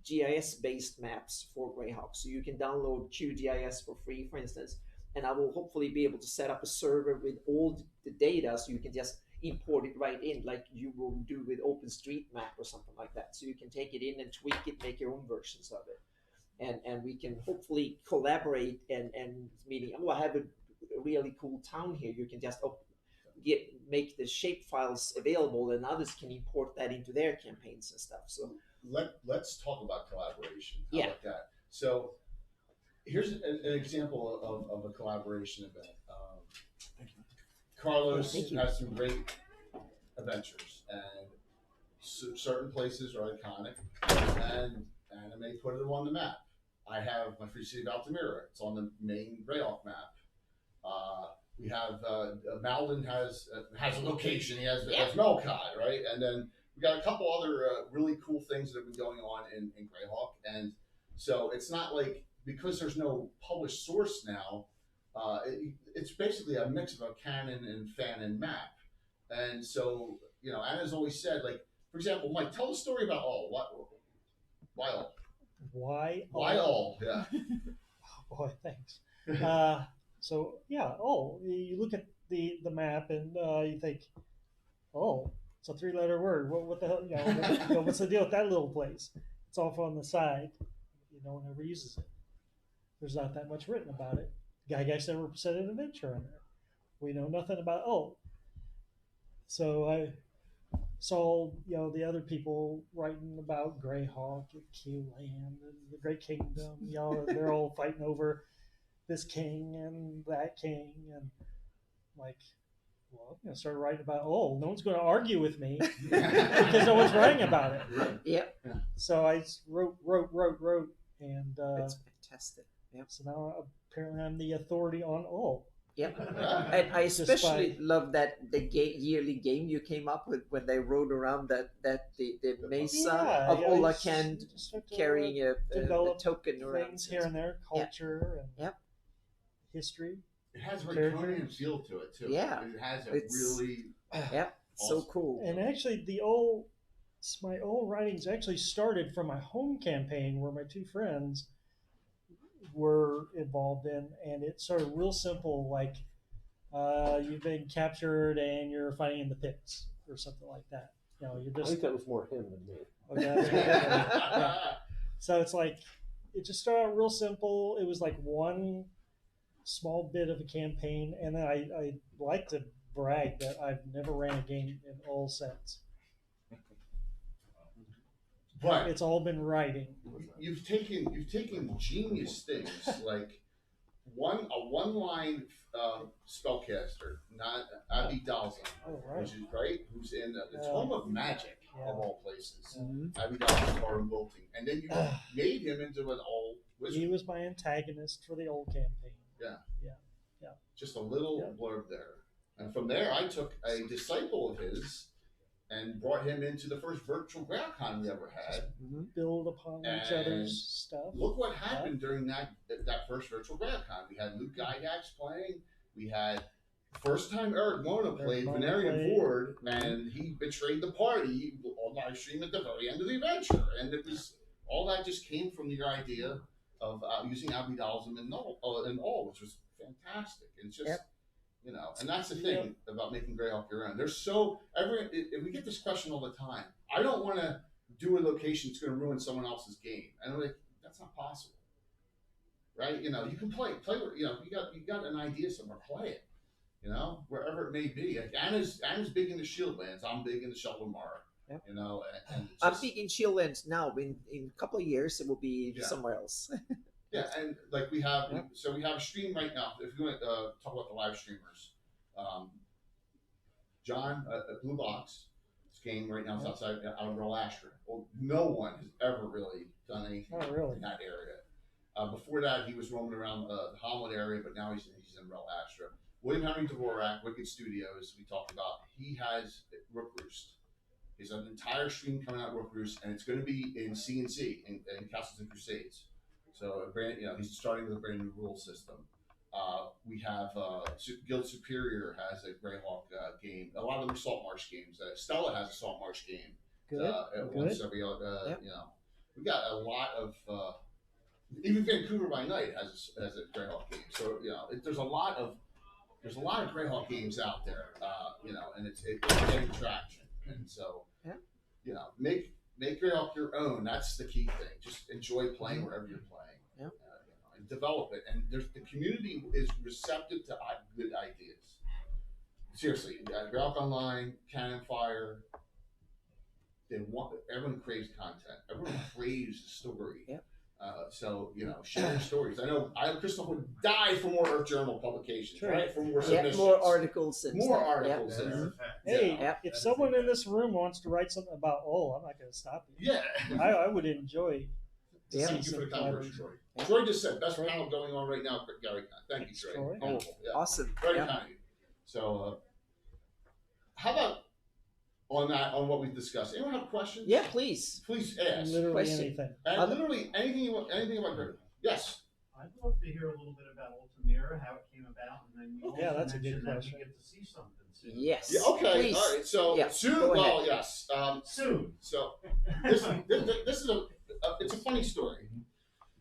GIS-based maps for Greyhawk. So you can download QGIS for free, for instance, and I will hopefully be able to set up a server with all the data, so you can just import it right in, like you will do with OpenStreetMap or something like that. So you can take it in and tweak it, make your own versions of it, and we can hopefully collaborate and meaning, I have a really cool town here. You can just make the shape files available, and others can import that into their campaigns and stuff. So let's talk about collaboration. How about that? So here's an example of a collaboration event. Carlos has some great adventures, and certain places are iconic, and anime put it on the map. I have my free city of Altamira. It's on the main Greyhawk map. We have Malden has a location. He has Melkai, right? And then we got a couple other really cool things that have been going on in Greyhawk. And so it's not like, because there's no published source now, it's basically a mix of a canon and fanon map. And so, Anna's always said, like, for example, Mike, tell the story about All. Why All? Why All? Yeah. Oh boy, thanks. You look at the map and you think, oh, it's a 3-letter word. What the hell? What's the deal with that little place? It's off on the side. No one ever uses it. There's not that much written about it. Gygax never said an adventure in there. We know nothing about So I saw the other people writing about Greyhawk and Q-Land and the Great Kingdom. They're all fighting over this king and that king, and like, well, I'm gonna start writing about no one's going to argue with me because no one's writing about it. Yep. So I wrote, and that's fantastic. Yep. So now apparently I'm the authority on all. Yep. And I especially love that the yearly game you came up with when they rode around the mesa of Olakan carrying a token around. Things here and there, culture and history. It has a Draconian feel to it too. Yeah. It has a really awesome. So cool. And actually my old writings actually started from my home campaign where my two friends were involved in, and it started real simple, like you've been captured and you're fighting in the pits or something like that. You're just. I think that was more him than me. Okay. So it's like it just started out real simple. It was like one small bit of a campaign, and then I like to brag that I've never ran a game in all since. But it's all been writing. You've taken genius things like a one-line spellcaster, not Abby Dalzon, which is great, who's in the Tome of Magic of all places. Abby Dalzon or Wilting, and then you made him into an all wizard. He was my antagonist for the old campaign. Yeah. Just a little blurb there, and from there I took a disciple of his and brought him into the first virtual GreyhawkCon we ever had. Build upon each And other's stuff. Look what happened during that first virtual GreyhawkCon. We had Luke Gygax playing. We had first time Eric Mona played Venerian Ford, and he betrayed the party on live stream at the very end of the adventure. And it was all that just came from your idea of using Abidalism and all, which was fantastic. And it's just you know, and that's the thing about making Greyhawk your own. There's we get this question all the time. I don't want to do a location that's going to ruin someone else's game. And I'm like, that's not possible, right? You know, you can play where, you know, you got an idea somewhere, play it, you know, wherever it may be. Like Anna's big in the Shieldlands. I'm big in the Sheldomar. Yep. You know, and I'm big in Shieldlands now. In a couple of years, it will be somewhere else. Yeah, and like we have a stream right now. If you want to talk about the live streamers, John at Blue Box, this game right now is outside out of Relastra. Well, no one has ever really done anything in that area. Before that, he was roaming around the Holland area, but now he's in Relastra. William Henry Dvorak, Wicked Studios, we talked about. He has Rook Roost. He's an entire stream coming out of Rook Roost, and it's going to be in C&C in Castles and Crusades. So he's starting with a brand new rule system. We have Guild Superior has a Greyhawk game. A lot of them are Saltmarsh games. Stella has a Saltmarsh game. Good. Once every you know, we got a lot of. Even Vancouver by Night has a Greyhawk game. So you know, there's a lot of Greyhawk games out there. You know, and it's getting traction. And so you know, make Greyhawk your own. That's the key thing. Just enjoy playing wherever you're playing. You know, and develop it. And the community is receptive to good ideas. Seriously, Greyhawk Online, Cannon Fire. Everyone craves content. Everyone craves the story. Yep. So you know, share stories. I know Crystal would die for more Earth Journal publications, right? For more submissions, more articles, and more articles. Hey, if someone in this room wants to write something about I'm not going to stop you. Yeah, I would enjoy. Thank you for the conversation, Troy. Troy just said best panel going on right now, Gary. Thank you, Troy. Oh, awesome. Very kind of you. So, how about on what we've discussed? Anyone have questions? Yeah, please. Please ask. Literally anything. Literally anything about Greyhawk. Yes. I'd love to hear a little bit about Ultimira, how it came about, and then you that's a good question. We get to see something soon. Yes. Yeah, okay. Please. All right. So soon. Well, yes. Soon. So this is it's a funny story.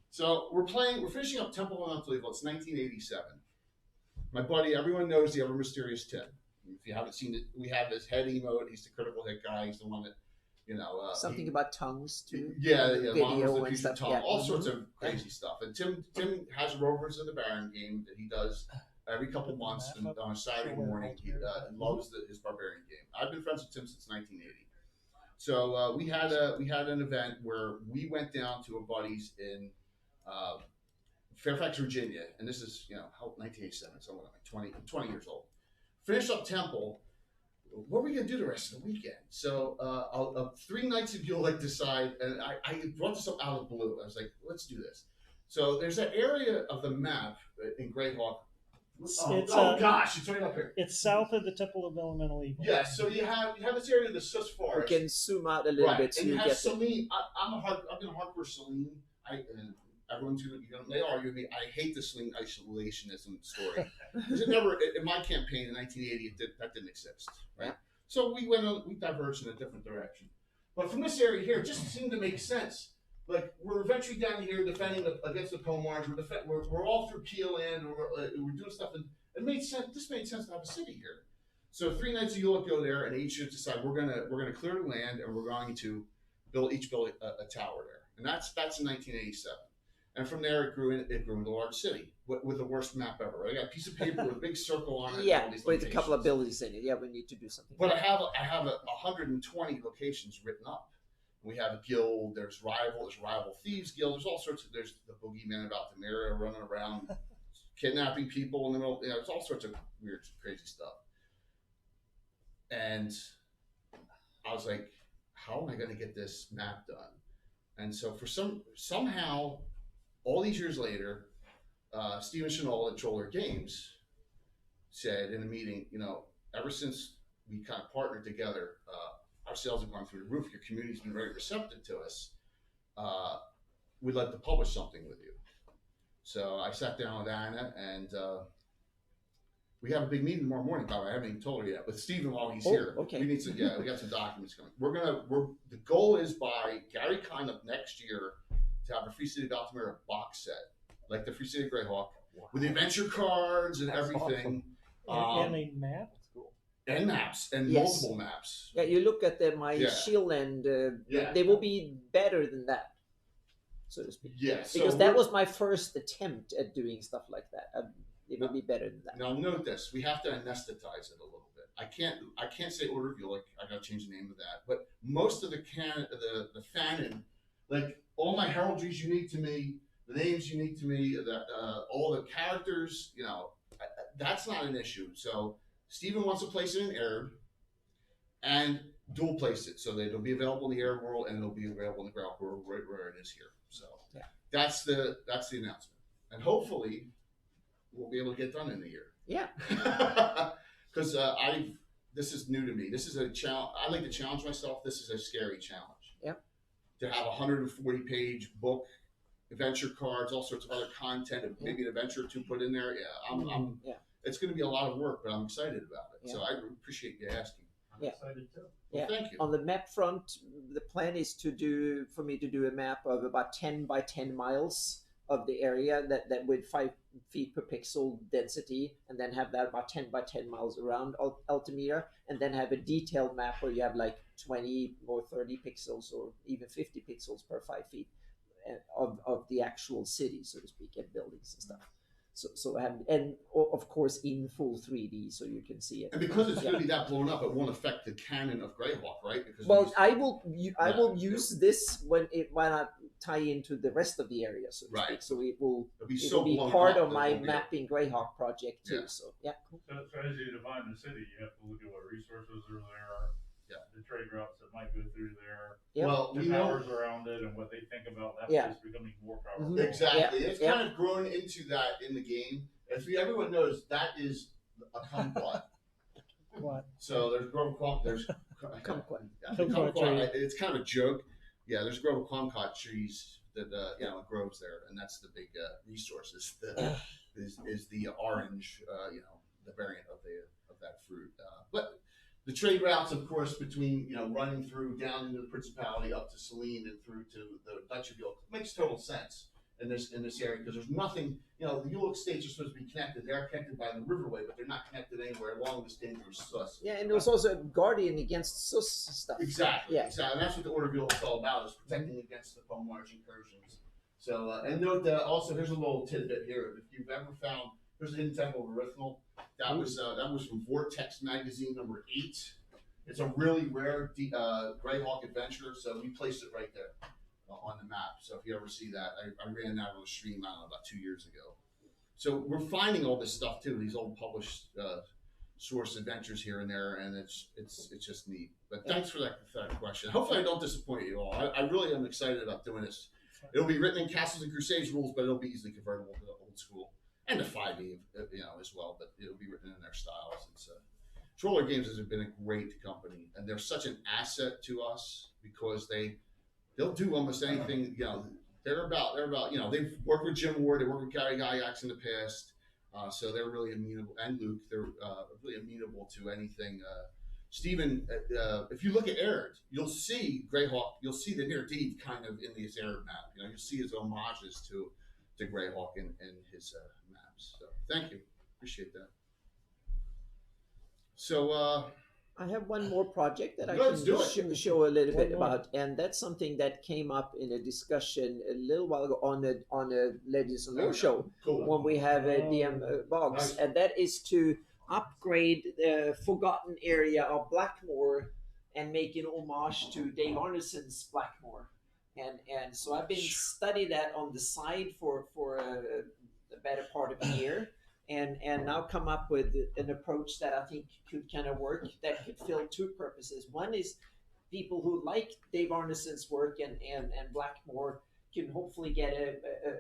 So we're finishing up Temple of Unbelievable. It's 1987. My buddy, everyone knows the ever mysterious Tim. If you haven't seen it, we have this head emote. He's the critical hit guy. He's the one that, you know. Something about tongues too. Yeah, video and stuff. Tongue, all sorts of crazy stuff. And Tim has Rovers of the Baron game that he does every couple months on a Saturday morning. He loves his Barbarian game. I've been friends with Tim since 1980. So we had an event where we went down to a buddy's in Fairfax, Virginia, and this is 1987. So I'm like 20 years old. Finished up Temple. What are we gonna do the rest of the weekend? So 3 nights of you'll decide, and I brought this up out of the blue. I was like, let's do this. So there's that area of the map in Greyhawk. Gosh, it's right up here. It's south of the Temple of Elemental Evil. Yeah, so you have this area of the Sus Forest. We can zoom out a little bit so and you have get Celine. I've been a hardcore Celine. Everyone's they argue with me. I hate the Celine isolationism story because it never in my campaign in 1980 that didn't exist, right? So we diverged in a different direction. But from this area here, it just seemed to make sense. Like we're eventually down here defending against the Pomars. We're all through Keelan, and we're doing stuff, and it made sense. This made sense to have a city here. So 3 nights of Yule go there, and each should decide we're gonna clear the land, and we're going to build a tower there, and that's in 1987. And from there, it grew into a large city with the worst map ever. Right? I got a piece of paper with a big circle on it. Yeah, with a couple of buildings in it. Yeah, we need to do something. But I have 120 locations written up. We have a guild. There's rival thieves guild. There's all sorts of. There's the boogeyman about the mirror running around, kidnapping people in the middle. There's all sorts of weird, crazy stuff. And I was like, how am I going to get this map done? And so somehow. All these years later, Stephen Chenol at Troller Games said in a meeting, ever since we kind of partnered together, our sales have gone through the roof. Your community's been very receptive to us. We'd like to publish something with you. So I sat down with Anna, and we have a big meeting tomorrow morning. By the way, I haven't even told her yet. With Stephen while he's here, okay. we need some. Yeah, we got some documents coming. The goal is by Gary Con of next year to have a Free City of Altamira box set, like the Free City of Greyhawk, with the adventure cards and That's everything. And a map. That's cool. And maps, and Yes. multiple maps. Yeah, you look at my Yeah. shield, and Yeah. they will be better than that, so to speak. Yeah, so Because that we're- was my first attempt at doing stuff like that. It will be better than that. Now note this: we have to anesthetize it a little bit. I can't say order of you, like I gotta change the name of that. But most of the fanon, like all my heraldry is unique to me. The name's unique to me. All the characters, that's not an issue. So Stephen wants to place it in Aird and dual place it so that it'll be available in the Aird world and it'll be available in the Greyhawk world right where it is here. So yeah. That's the announcement, and hopefully we'll be able to get done in a year. Yeah. Because this is new to me. This is a challenge. I like to challenge myself. This is a scary challenge. Yeah. To have a 140-page book, adventure cards, all sorts of other content, and maybe an adventure or two put in there. Yeah, Yeah. It's going to be a lot of work, but I'm excited about it. Yeah. So I appreciate you asking. I'm Yeah. excited too. Well, Yeah. thank you. On the map front, the plan is for me to do a map of about 10 by 10 miles of the area that with 5 feet per pixel density, and then have that about 10 by 10 miles around Altamira, and then have a detailed map where you have like 20 or 30 pixels or even 50 pixels per 5 feet of the actual city, so to speak, and buildings and stuff. So and of course in full 3D, so you can see it. And because it's going to be that blown up, it won't affect the canon of Greyhawk, right? Because Well, I will use this when I tie into the rest of the area, so to Right. speak. So it will it'll be blown part up of that my it won't be- mapping Greyhawk project too. Yeah. So yeah, cool. So as you define the city, you have to look at what resources are there, Yeah. the trade routes that might go through there, Yeah. Well, the we know powers around it, and what they think about that Yeah. place becoming more powerful. Mhm. exactly. Yeah. It's Yeah. kind of grown into that in the game. Everyone knows that is a kumquat. What? So there's kumquat. There's Kumquat. Yeah, the Kumquat kumquat, it's kind of a joke. Yeah, there's a grove of kumquat trees that it grows there, and that's the big resources. Is the orange, the variant of that fruit. But the trade routes, of course, between running through down into the Principality up to Selene and through to the Dutch of York makes total sense in this area because there's nothing. The York states are supposed to be connected. They're connected by the riverway, but they're not connected anywhere along this dangerous sus. Yeah, and there's also a guardian against sus stuff. Exactly. Yeah. Exactly. And that's what the Order of York is all about: is protecting against the foam march incursions. So, and note that also here's a little tidbit here. If you've ever found, there's a hidden temple of Erythnal. That was from Vortex magazine number 8. It's a really rare Greyhawk adventure, so we placed it right there on the map. So if you ever see that, I ran that on a stream, I don't know, about 2 years ago. So we're finding all this stuff too, these old published source adventures here and there, and it's just neat. But thanks for that question. Hopefully I don't disappoint you all. I really am excited about doing this. It'll be written in Castles and Crusades rules, but it'll be easily convertible to the old school and the 5e, as well. But it'll be written in their styles. Troller Games has been a great company, and they're such an asset to us because they'll do almost anything. They're about. They've worked with Jim Ward, they worked with Gary Gygax in the past, so they're really amenable. And Luke, they're really amenable to anything. Stephen, if you look at Aird, you'll see Greyhawk. You'll see the near deed kind of in his Aird map. You'll see his homages to Greyhawk in his maps. So thank you, appreciate that. So I have one more project that I Let's do can it. show a little bit One more. about, and that's something that came up in a discussion a little while ago on a Legends and Lore show cool. when we have a DM box, Nice. and that is to upgrade the forgotten area of Blackmoore and make an homage to Dave Arneson's Blackmoore. And so I've been studying that on the side for a better part of a year. And now come up with an approach that I think could kind of work, that could fill 2 purposes. One is people who like Dave Arneson's work and Blackmoore can hopefully get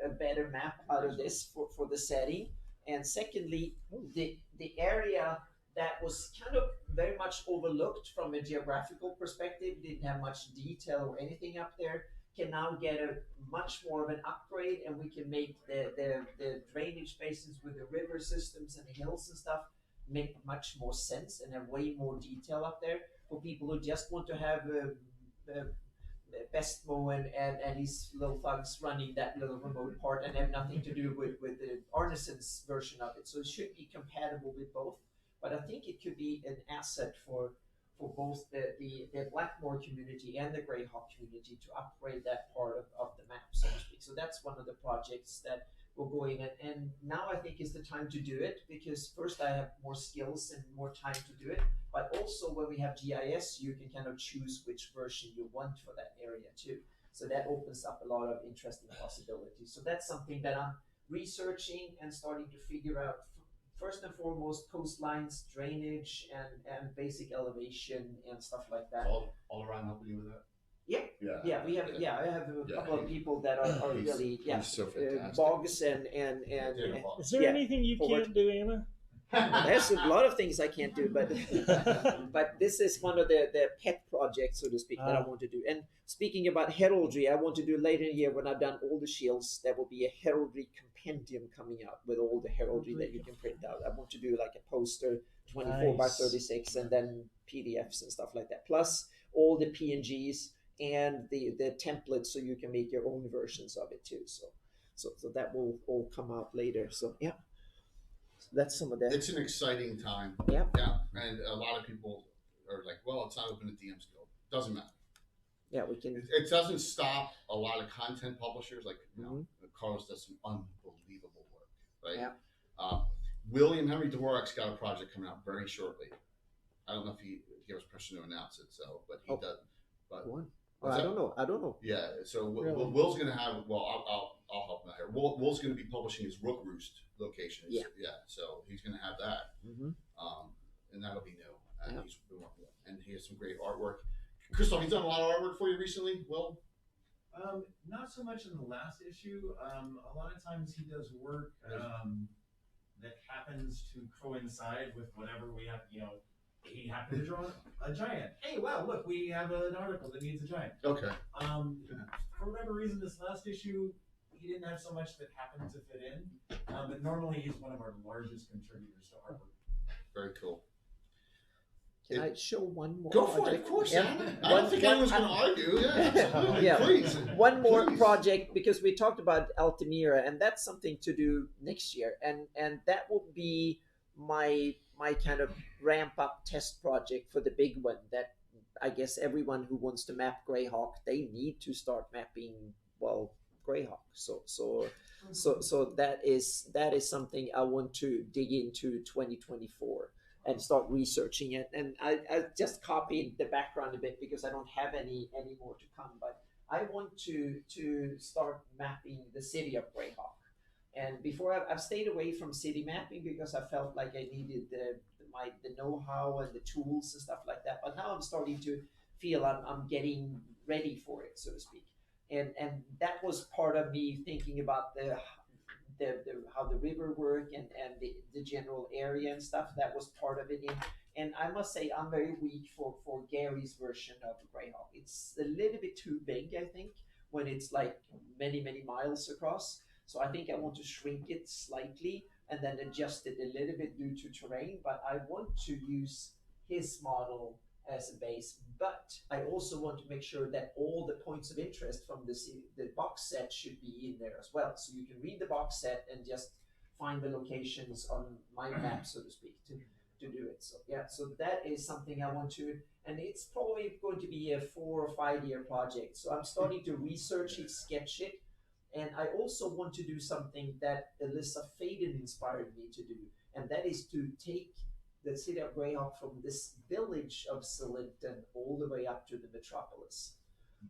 a better map out of this for the setting. And secondly, the area that was kind of very much overlooked from a geographical perspective, didn't have much detail or anything up there, can now get a much more of an upgrade, and we can make the drainage basins with the river systems and the hills and stuff make much more sense and have way more detail up there for people who just want to have Bestmo and his little thugs running that little remote part and have nothing to do with the Arnesen's version of it. So it should be compatible with both. But I think it could be an asset for both the Blackmoore community and the Greyhawk community to upgrade that part of the map, so to speak. So that's one of the projects that we're going in. And now I think is the time to do it, because first I have more skills and more time to do it. But also when we have GIS, you can kind of choose which version you want for that area too. So that opens up a lot of interesting possibilities. So that's something that I'm researching and starting to figure out. First and foremost, coastlines, drainage, and basic elevation and stuff like that. All around helping you with that? Yeah. Yeah. Yeah, we have. Yeah, I have a couple of people that are really he's so fantastic. bogs and Is there yeah, anything you forward. can't do, Anna? There's a lot of things I can't do, but this is one of the pet projects, so to speak, that I want to do. And speaking about heraldry, I want to do later in the year when I've done all the shields. There will be a heraldry compendium coming out with all the heraldry that you can print out. I want to do like a poster, 24 by 36, and then PDFs and stuff like that. Plus all the PNGs and the templates, so you can make your own versions of it too. So that will all come out later. So yeah. That's some of that. It's an exciting time. Yeah. Yeah. And a lot of people are like, well, it's not open to DM's Guild. Doesn't matter. Yeah, we can. It doesn't stop a lot of content publishers. Like, you know, Carlos does some unbelievable work, right? Yeah. William Henry Dvorak's got a project coming out very shortly. I don't know if he gave us permission to announce it, so, but he does. But one. Oh, I don't know. Yeah. So Really? Will's going to have. Well, I'll help him out here. Will's going to be publishing his Rook Roost location. Yeah. So he's going to have that, and that'll be new. And he's been working with, and he has some great artwork. Christoph, he's done a lot of artwork for you recently. Will? Not so much in the last issue. A lot of times he does work that happens to coincide with whatever we have. You know, he happened to draw a giant. Hey, wow! Look, we have an article that needs a giant. Okay. For whatever reason, this last issue, he didn't have so much that happened to fit in. But normally, he's one of our largest contributors to artwork. Very cool. Can I show one more? Go for project? it, of course. Yeah. I don't think anyone's going to argue. Yeah, absolutely. Yeah. Please. One more Please. project, because we talked about Altamira, and that's something to do next year, and that will be my kind of ramp up test project for the big one. That I guess everyone who wants to map Greyhawk, they need to start mapping Greyhawk. So that is something I want to dig into 2024 and start researching it. And I just copied the background a bit because I don't have any more to come. But I want to start mapping the city of Greyhawk. And before I've stayed away from city mapping because I felt like I needed the know-how and the tools and stuff like that. But now I'm starting to feel I'm getting ready for it, so to speak. And that was part of me thinking about the how the river work and the general area and stuff. That was part of it. And I must say I'm very weak for Gary's version of Greyhawk. It's a little bit too big, I think, when it's like many miles across. So I think I want to shrink it slightly and then adjust it a little bit due to terrain. But I want to use his model as a base. But I also want to make sure that all the points of interest from the box set should be in there as well. So you can read the box set and just find the locations on my map, so to speak, to do it. So yeah, so that is something I want to, and it's probably going to be a 4 or 5 year project. So I'm starting to research it, sketch it. And I also want to do something that Alyssa Faden inspired me to do, and that is to take the city of Greyhawk from this village of Celinton all the way up to the metropolis,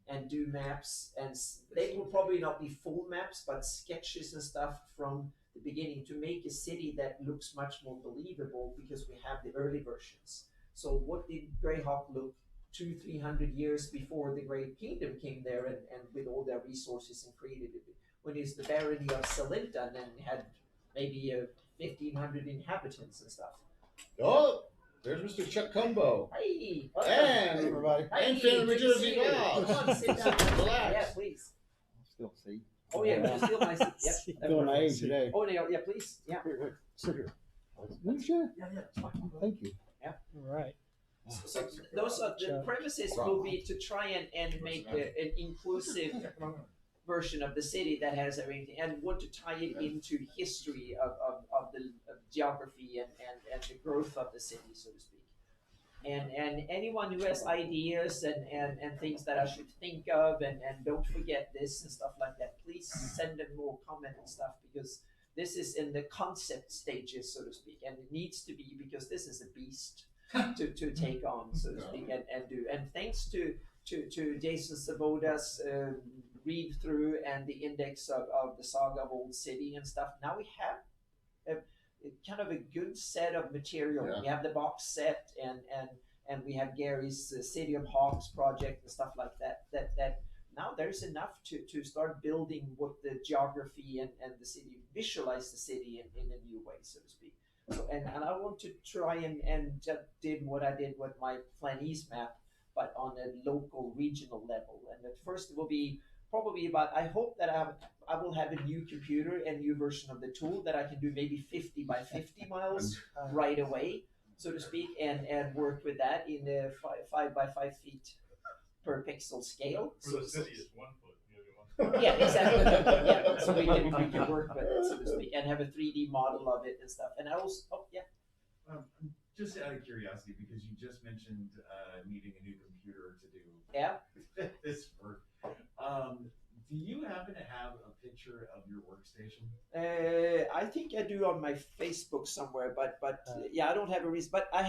and do maps. And they will probably not be full maps, but sketches and stuff from the beginning to make a city that looks much more believable because we have the early versions. So what did Greyhawk look 200-300 years before the Great Kingdom came there and with all their resources and created it? When it's the barony of Celinton and had maybe 1,500 inhabitants and stuff. Oh, There's Mr. Chuck Cumbo. Hey, And everybody. And Fan of New good to Jersey see you. Bob. Come on, sit down. Relax. Yeah, please. Still see. Oh yeah, you still my seat. Yep. Feeling my age today. Oh yeah, please. Yeah. Here, sit here. You sure? Yeah, it's fine. Thank you. Right. So those are the premises will be to try and make an inclusive version of the city that has everything and want to tie it into history of the geography and the growth of the city, so to speak. And anyone who has ideas and things that I should think of and don't forget this and stuff like that, please send them more comment and stuff, because this is in the concept stages, so to speak, and it needs to be, because this is a beast to take on, so to speak, and do. And thanks to Jason Savoda's read through and the index of the Saga of Old City and stuff, now we have kind of a good set of material. Yeah. We have the box set and we have Gary's City of Hawks project and stuff like that. That now there's enough to start building what the geography and the city, visualize the city in a new way, so to speak. So, and I want to try and just did what I did with my Planese map, but on a local, regional level. And at first it will be probably about, I hope that I will have a new computer and new version of the tool that I can do maybe 50 by 50 miles right away, so to speak, and work with that in a 5 by 5 feet per pixel scale. For the city, it's 1 foot. The other one. Yeah, exactly. Yeah, so we can work with it, so to speak, and have a 3D model of it and stuff. And I also, Just out of curiosity, because you just mentioned needing a new computer to do this work. Do you happen to have a picture of your workstation? I think I do on my Facebook somewhere, but yeah, I don't have a reason. But I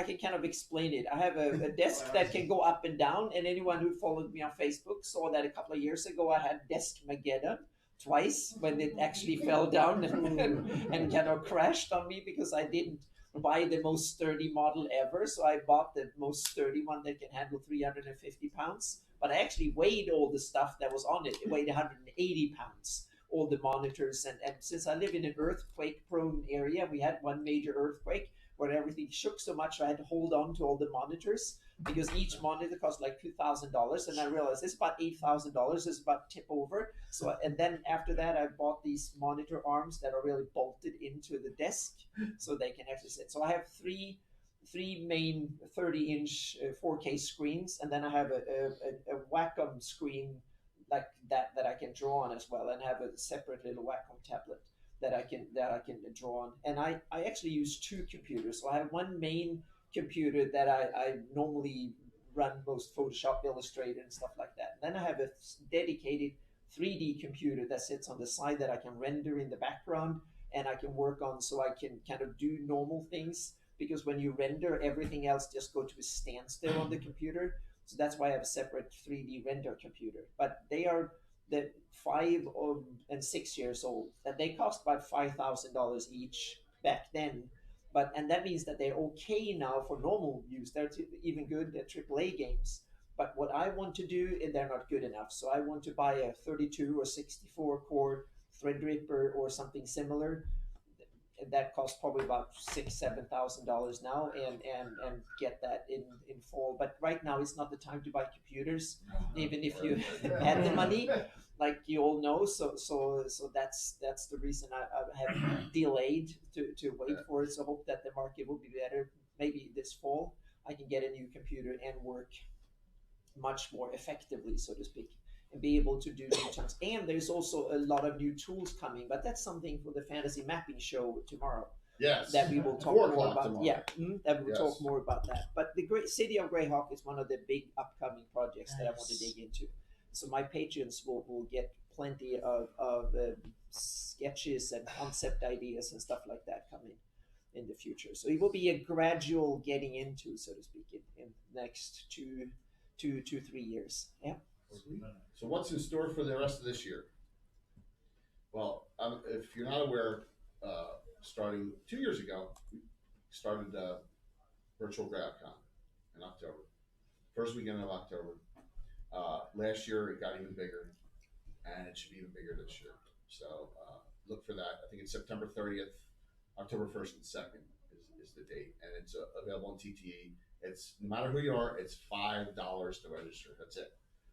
can kind of explain it. I have a desk that can go up and down, and anyone who followed me on Facebook saw that a couple of years ago I had Desk Mageddon twice when it actually fell down and kind of crashed on me because I didn't buy the most sturdy model ever. So I bought the most sturdy one that can handle 350 pounds. But I actually weighed all the stuff that was on it. It weighed 180 pounds, all the monitors. And since I live in an earthquake-prone area, we had one major earthquake where everything shook so much I had to hold on to all the monitors because each monitor cost like $2,000. And I realized it's about $8,000. It's about tip over. So, and then after that, I bought these monitor arms that are really bolted into the desk so they can actually sit. So I have three main 30-inch 4K screens, and then I have a Wacom screen like that I can draw on as well, and have a separate little Wacom tablet that I can draw on. And I actually use two computers. So I have one main computer that I normally run most Photoshop, Illustrator, and stuff like that. And then I have a dedicated 3D computer that sits on the side that I can render in the background and I can work on, so I can kind of do normal things. Because when you render, everything else just go to a standstill on the computer. So that's why I have a separate 3D render computer. But they are the 5 and 6 years old, and they cost about $5,000 each back then. And that means that they're okay now for normal use. They're even good at AAA games. But what I want to do, and they're not good enough. So I want to buy a 32 or 64 core Threadripper or something similar. That costs probably about $6,000-$7,000 now, and get that in full. But right now it's not the time to buy computers, even if you had the money, like you all know. So that's the reason I have delayed to wait for it. So I hope that the market will be better. Maybe this fall I can get a new computer and work much more effectively, so to speak, and be able to do new things. And there's also a lot of new tools coming, but that's something for the fantasy mapping show tomorrow. Yes. That we will talk 4 more o'clock about. tomorrow. Yeah, that we'll Yes. talk more about that. But the great City of Greyhawk is one of the big upcoming projects that I want to dig into. So my patrons will get plenty of sketches and concept ideas and stuff like that coming in the future. So it will be a gradual getting into, so to speak, in the next 2 to 3 years. Yeah. So what's in store for the rest of this year? Well, if you're not aware, starting 2 years ago, we started virtual GrabCon in October, first weekend of October. Last year it got even bigger, and it should be even bigger this year. So look for that. I think it's September 30th, October 1st and 2nd is is the date, and it's available on TTE. It's no matter who you are, it's $5 to register. That's it.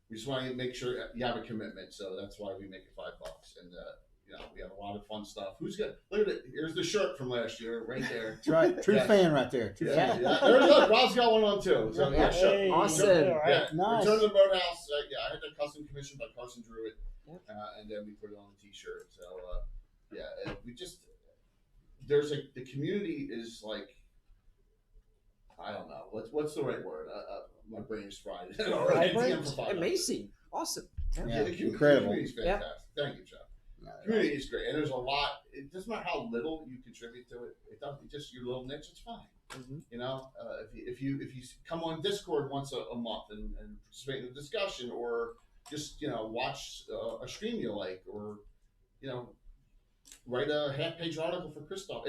We just want to make sure you have a commitment, so that's why we make it $5. And we have a lot of fun stuff. Who's got? Look at it. Here's the shirt from last year, right there. That's right. True fan right there. True fan. Yeah. There's Rob's got one on too. So Hey, Awesome. Yeah. Nice. Return to the Boathouse. I had that custom commissioned by Carson Druitt, and then we put it on the T-shirt. So and we just the community is like, I don't know what's the right word. My brain is fried. Amazing. Awesome. Yeah, the incredible. Community is fantastic. Thank you, Jeff. Community is great, and there's a lot. It doesn't matter how little you contribute to it. It doesn't just your little niche. It's fine. If you come on Discord once a month and participate in a discussion, or just watch a stream you like, or write a half-page article for Christoph.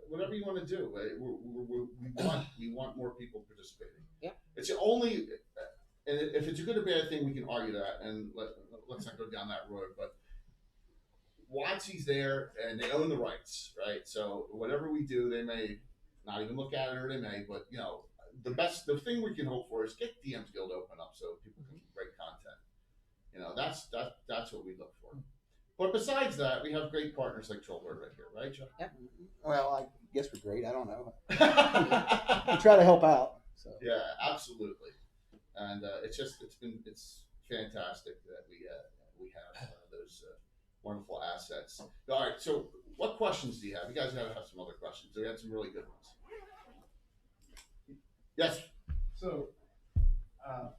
Whatever you want to do. We want more people participating. Yeah. It's the only. And if it's a good or bad thing, we can argue that, and let's not go down that road. But WotC's there, and they own the rights, right? So whatever we do, they may not even look at it, or they may. But the thing we can hope for is get DM's Guild open up so people can write content. That's what we look for. But besides that, we have great partners like Trollbird right here, right, Joe? Yep. Well, I guess we're great. I don't know. We try to help out. So. Yeah, absolutely. And it's fantastic that we have those wonderful assets. All right, so what questions do you have? You guys have some other questions. We had some really good ones. Yes. So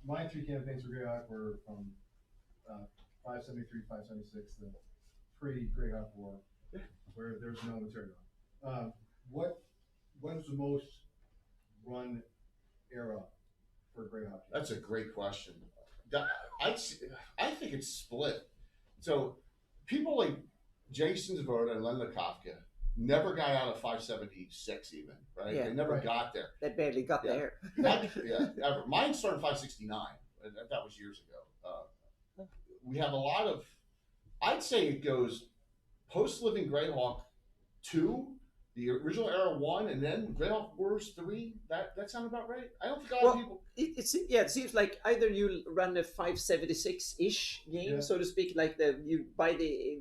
my 3 campaigns for Greyhawk were from 573, 576, the pre-Greyhawk War, where there's no material. What is the most run era for Greyhawk? That's a great question. I think it's split. So people like Jason Zavoda and Len Kafka never got out of 576 even, right? Yeah, they never got there. They barely got there. Ever. Mine started 569. That was years ago. We have a lot of, I'd say it goes post-Living Greyhawk 2, the original era 1, and then Greyhawk Wars 3. That sound about right? I don't think a lot of people. It seems like either you run a 576-ish game, so to speak, like you buy the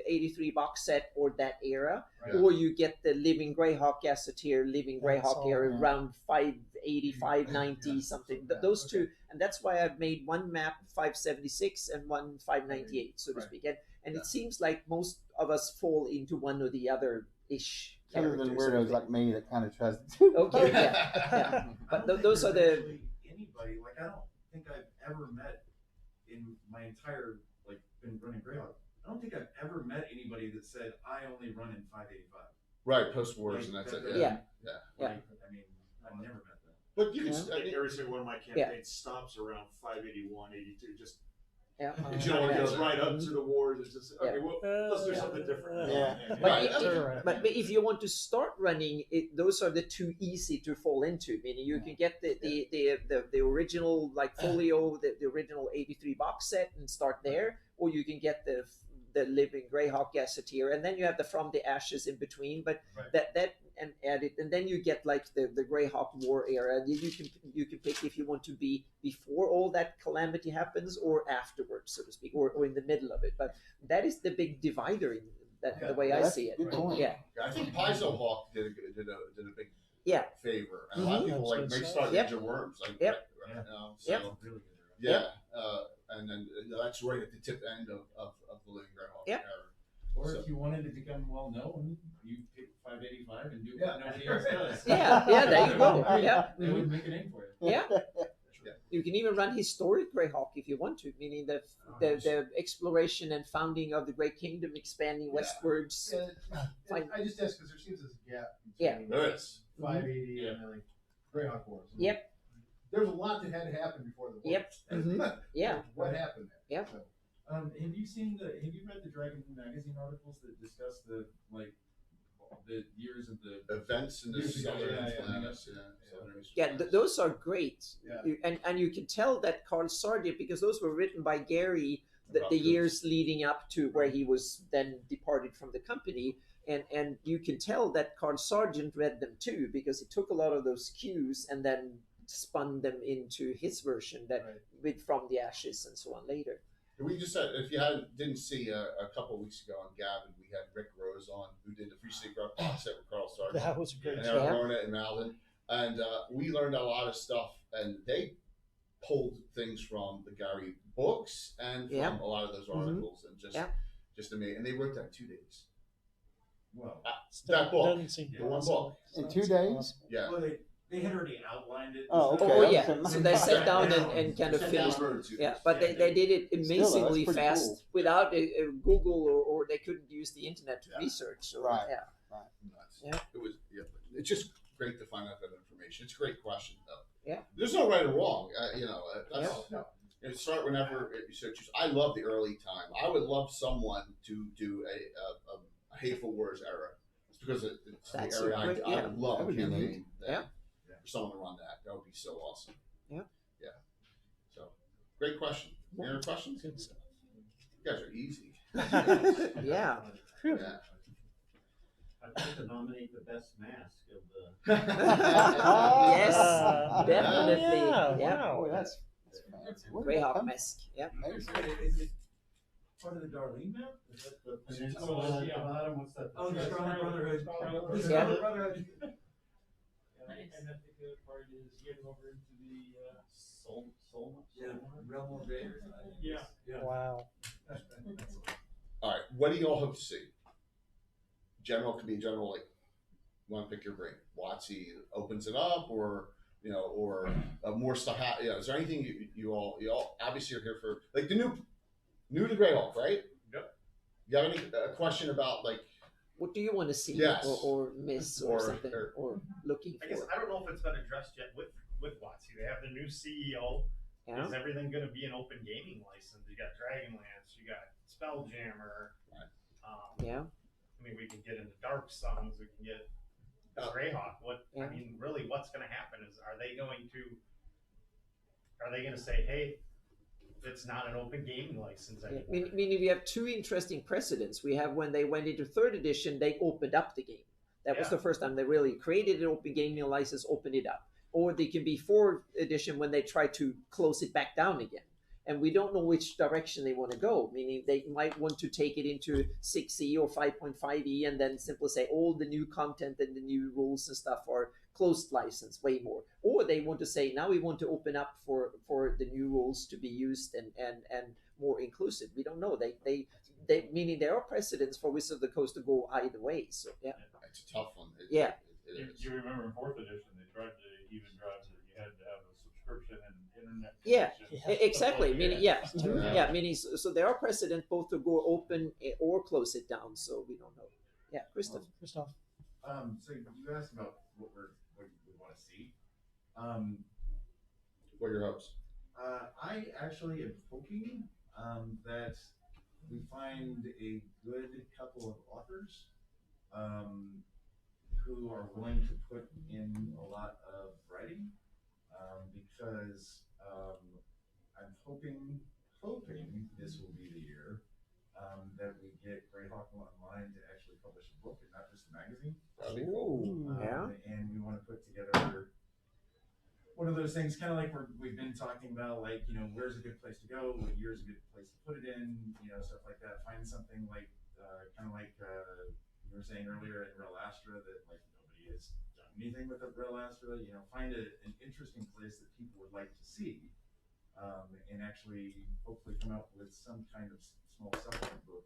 83 box set or that era, or you get the Living Greyhawk Gazetteer, Living Greyhawk era around 580, 590 something. Those two, and that's why I've made one map 576 and one 598, so to speak. And it seems like most of us fall into one or the other ish. Other than weirdos like me that kind of tries to do. Okay, yeah. But those are the. Anybody, like, I don't think I've ever met in my entire, been running Greyhawk, I don't think I've ever met anybody that said, I only run in 585. Right, post-wars, and that's it. Yeah. I mean, I've never met that. But you can. Every single one of my campaigns stops around 581, 82, just. Yeah. You know, it goes right up to the wars. It's just, okay, well, let's do something different. But if you want to start running it, those are the too easy to fall into. Meaning you can get the original folio, the original 83 box set and start there, or you can get the Living Greyhawk Gazetteer, and then you have the From the Ashes in between. But that and add it, and then you get the Greyhawk War era. You can pick if you want to be before all that calamity happens or afterwards, so to speak, or in the middle of it. But that is the big divider in that the way I see it. Yeah. I think Paizo Hawk did a big favor, and a lot of people make start Ninja Worms and then that's right at the tip end of the Living Greyhawk era. Or if you wanted to become well known, you pick 585 and do what nobody else does. There you go. They would make a name for you. Yeah. You can even run historic Greyhawk if you want to, meaning the exploration and founding of the Great Kingdom, expanding westwards. I just ask because there seems this gap between there is 580 and then Greyhawk Wars. Yep. There's a lot that had to happen before the war. Yeah. What happened there? Yeah. So. Have you read the Dragon Magazine articles that discuss the years of the events in the those are great. Yeah. And you can tell that Carl Sargent, because those were written by Gary the years leading up to where he was then departed from the company. and you can tell that Carl Sargent read them too, because he took a lot of those cues and then spun them into his version that with From the Ashes and so on later. We just said, if you didn't see a couple of weeks ago on Gavin, we had Rick Rose on, who did the Free State Grub set with Carl Sargent. That was great. And Eric Lorna and Malden. And we learned a lot of stuff, and they pulled things from the Gary books and from a lot of those articles, and just amazing. And they wrote that in 2 days. Well, that book, doesn't seem the one book. In 2 days? Yeah. Well, they had already outlined it. Oh, okay. Oh yeah, so they sat down and kind of finished. Yeah, but they did it amazingly Still, fast cool. without a Google or they couldn't use the internet to research. So, Right. Yeah. Nuts. Yeah. It was. Yeah. It's just great to find out that information. It's a great question, though. Yeah. There's no right or wrong. Start whenever you so choose. I love the early time. I would love someone to do a Hateful Wars era. It's because it's That's the era I would love That would be campaign neat. that for someone to run that. That would be so awesome. Yeah. Yeah. So great question. Any other questions? Good stuff. You guys are easy. Yeah. Yeah. I'd like to nominate the best mask of the. Yes, definitely. Yeah. Wow. Boy, that's fancy. Where did that Greyhawk come mask. Yeah. from? Is it part of the Darlene map? Is that the Peninsula at the bottom, what's that? Oh, the Scarlet Brotherhood. The Yeah. Scarlet Brotherhood. And I think the other part is getting over into the, soul? Yeah, Realm of Raiders. yeah. Wow. All right. What do you all hope to see? General could be a general, like, want to pick your brain. WotC opens it up, or more stuff. Is there anything you all obviously are here for, like, the new to Greyhawk, right? Yep. You have any question about, like? What do you want to see Yes. or miss or something or looking I guess for? I don't know if it's been addressed yet with WotC. They have the new CEO. Yeah. Is everything going to be an open gaming license? You got Dragonlance, you got Spelljammer. Right. Yeah. I mean, we can get into Dark Suns. We can get Greyhawk. I mean, really, what's going to happen is, are they going to say, hey, it's not an open gaming license anymore? Meaning we have two interesting precedents. We have when they went into third edition, they opened up the game. That was the first time they really created an open gaming license, opened it up. Or they can be fourth edition when they try to close it back down again. And we don't know which direction they want to go, meaning they might want to take it into 6E or 5.5E and then simply say all the new content and the new rules and stuff are closed license way more. Or they want to say, now we want to open up for the new rules to be used and more inclusive. We don't know. They meaning there are precedents for Wizards of the Coast to go either way. So yeah. It's a tough one. Yeah. You remember in fourth edition, they tried to even drive that you had to have a subscription and internet. Yeah, connection, exactly. stuff like Meaning, that. meaning so there are precedents both to go open or close it down. So we don't know. Yeah, Christoph. Christoph. So you asked about what we want to see. What are your hopes? I actually am hoping that we find a good couple of authors who are willing to put in a lot of writing, because I'm hoping this will be the year that we get Greyhawk Online to actually publish a book and not just a magazine. That'd be cool. And we want to put together one of those things, kind of like we've been talking about, like, where's a good place to go, what year's a good place to put it in, stuff like that. Find something like, kind of like you were saying earlier in Real Astra, that like nobody has done anything with a Real Astra. Find an interesting place that people would like to see, and actually hopefully come up with some kind of small supplement book,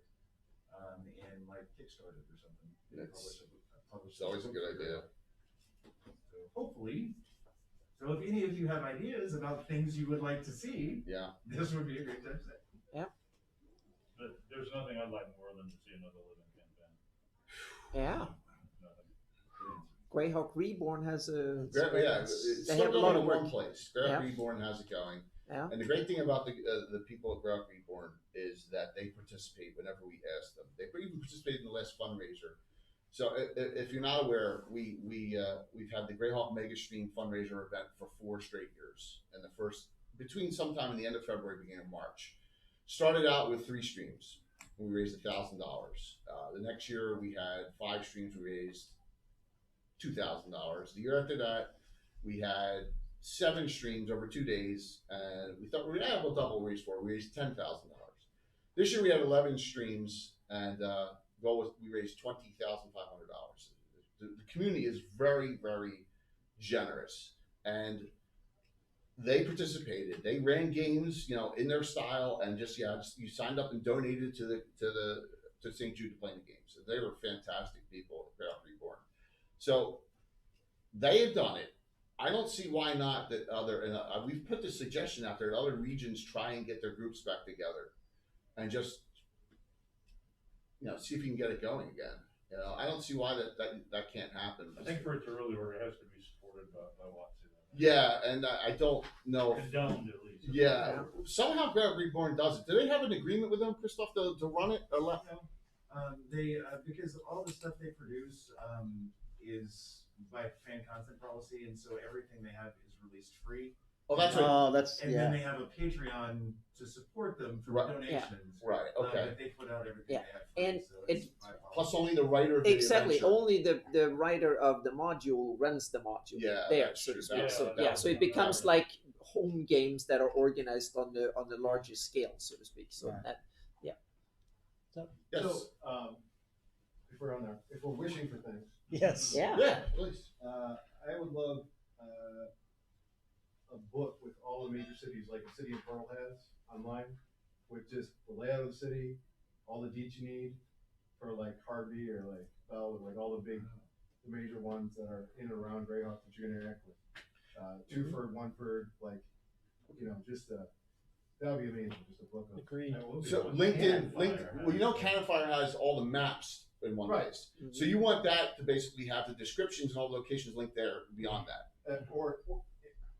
and like Kickstart it or something. It's always a good idea. So hopefully. So if any of you have ideas about things you would like to see, this would be a great time to say. Yeah. But there's nothing I'd like more than to see another living campaign. Yeah. Greyhawk Reborn has a. It's they still have a going lot in of work. one place. Greyhawk Reborn has it going. Yeah. And the great thing about the people at Greyhawk Reborn is that they participate whenever we ask them. They even participated in the last fundraiser. So if you're not aware, we've had the Greyhawk Mega Stream fundraiser event for 4 straight years, and between sometime in the end of February, beginning of March. Started out with 3 streams. and we raised $1,000. The next year we had 5 streams, we raised $2,000. The year after that, we had 7 streams over 2 days, and we thought we'll double raise for. We raised $10,000. This year we had 11 streams, and goal was we raised $20,500. The community is very, very generous, and they participated. They ran games, in their style, and just you signed up and donated to St. Jude to play the games. So they were fantastic people at Greyhawk Reborn. So they have done it. I don't see why not that we've put the suggestion out there that other regions try and get their groups back together and just, see if you can get it going again. I don't see why that can't happen. I think for it to really work, it has to be supported by WotC. Yeah, and I don't know. Condoned at least. Yeah, somehow Greyhawk Reborn does it. Do they have an agreement with them, Christoph, to run it? Or They because all the stuff they produce is by fan content policy, and so everything they have is released free. Oh, that's right. Oh, that's and then they have a Patreon to support them for donations. Right. Okay. But they put out everything Yeah. they have free, And so it's by policy. Plus, only the writer of the Exactly. adventure. Only the writer of the module runs the module Yeah, there, that's so to true. speak. That- So that yeah, was- so it becomes like home games that are organized on the larger scale, so to speak. So Right. that Yes. So, if we're on there, if we're wishing for things, Yes. Yeah, please. I would love a book with all the major cities, like the City of Pearl has online, with just the layout of the city, all the deets you need for like Harvey or like Bell, or like all the major ones that are in and around Greyhawk that you're gonna interact with. Twofer, Oneford, like, just that would be amazing. Just a book of. Agreed. that will be So fun. LinkedIn, Fire. well, Cannon Fire has all the maps in one Right. place. So you want that to basically have the descriptions and all the locations linked there beyond that. Or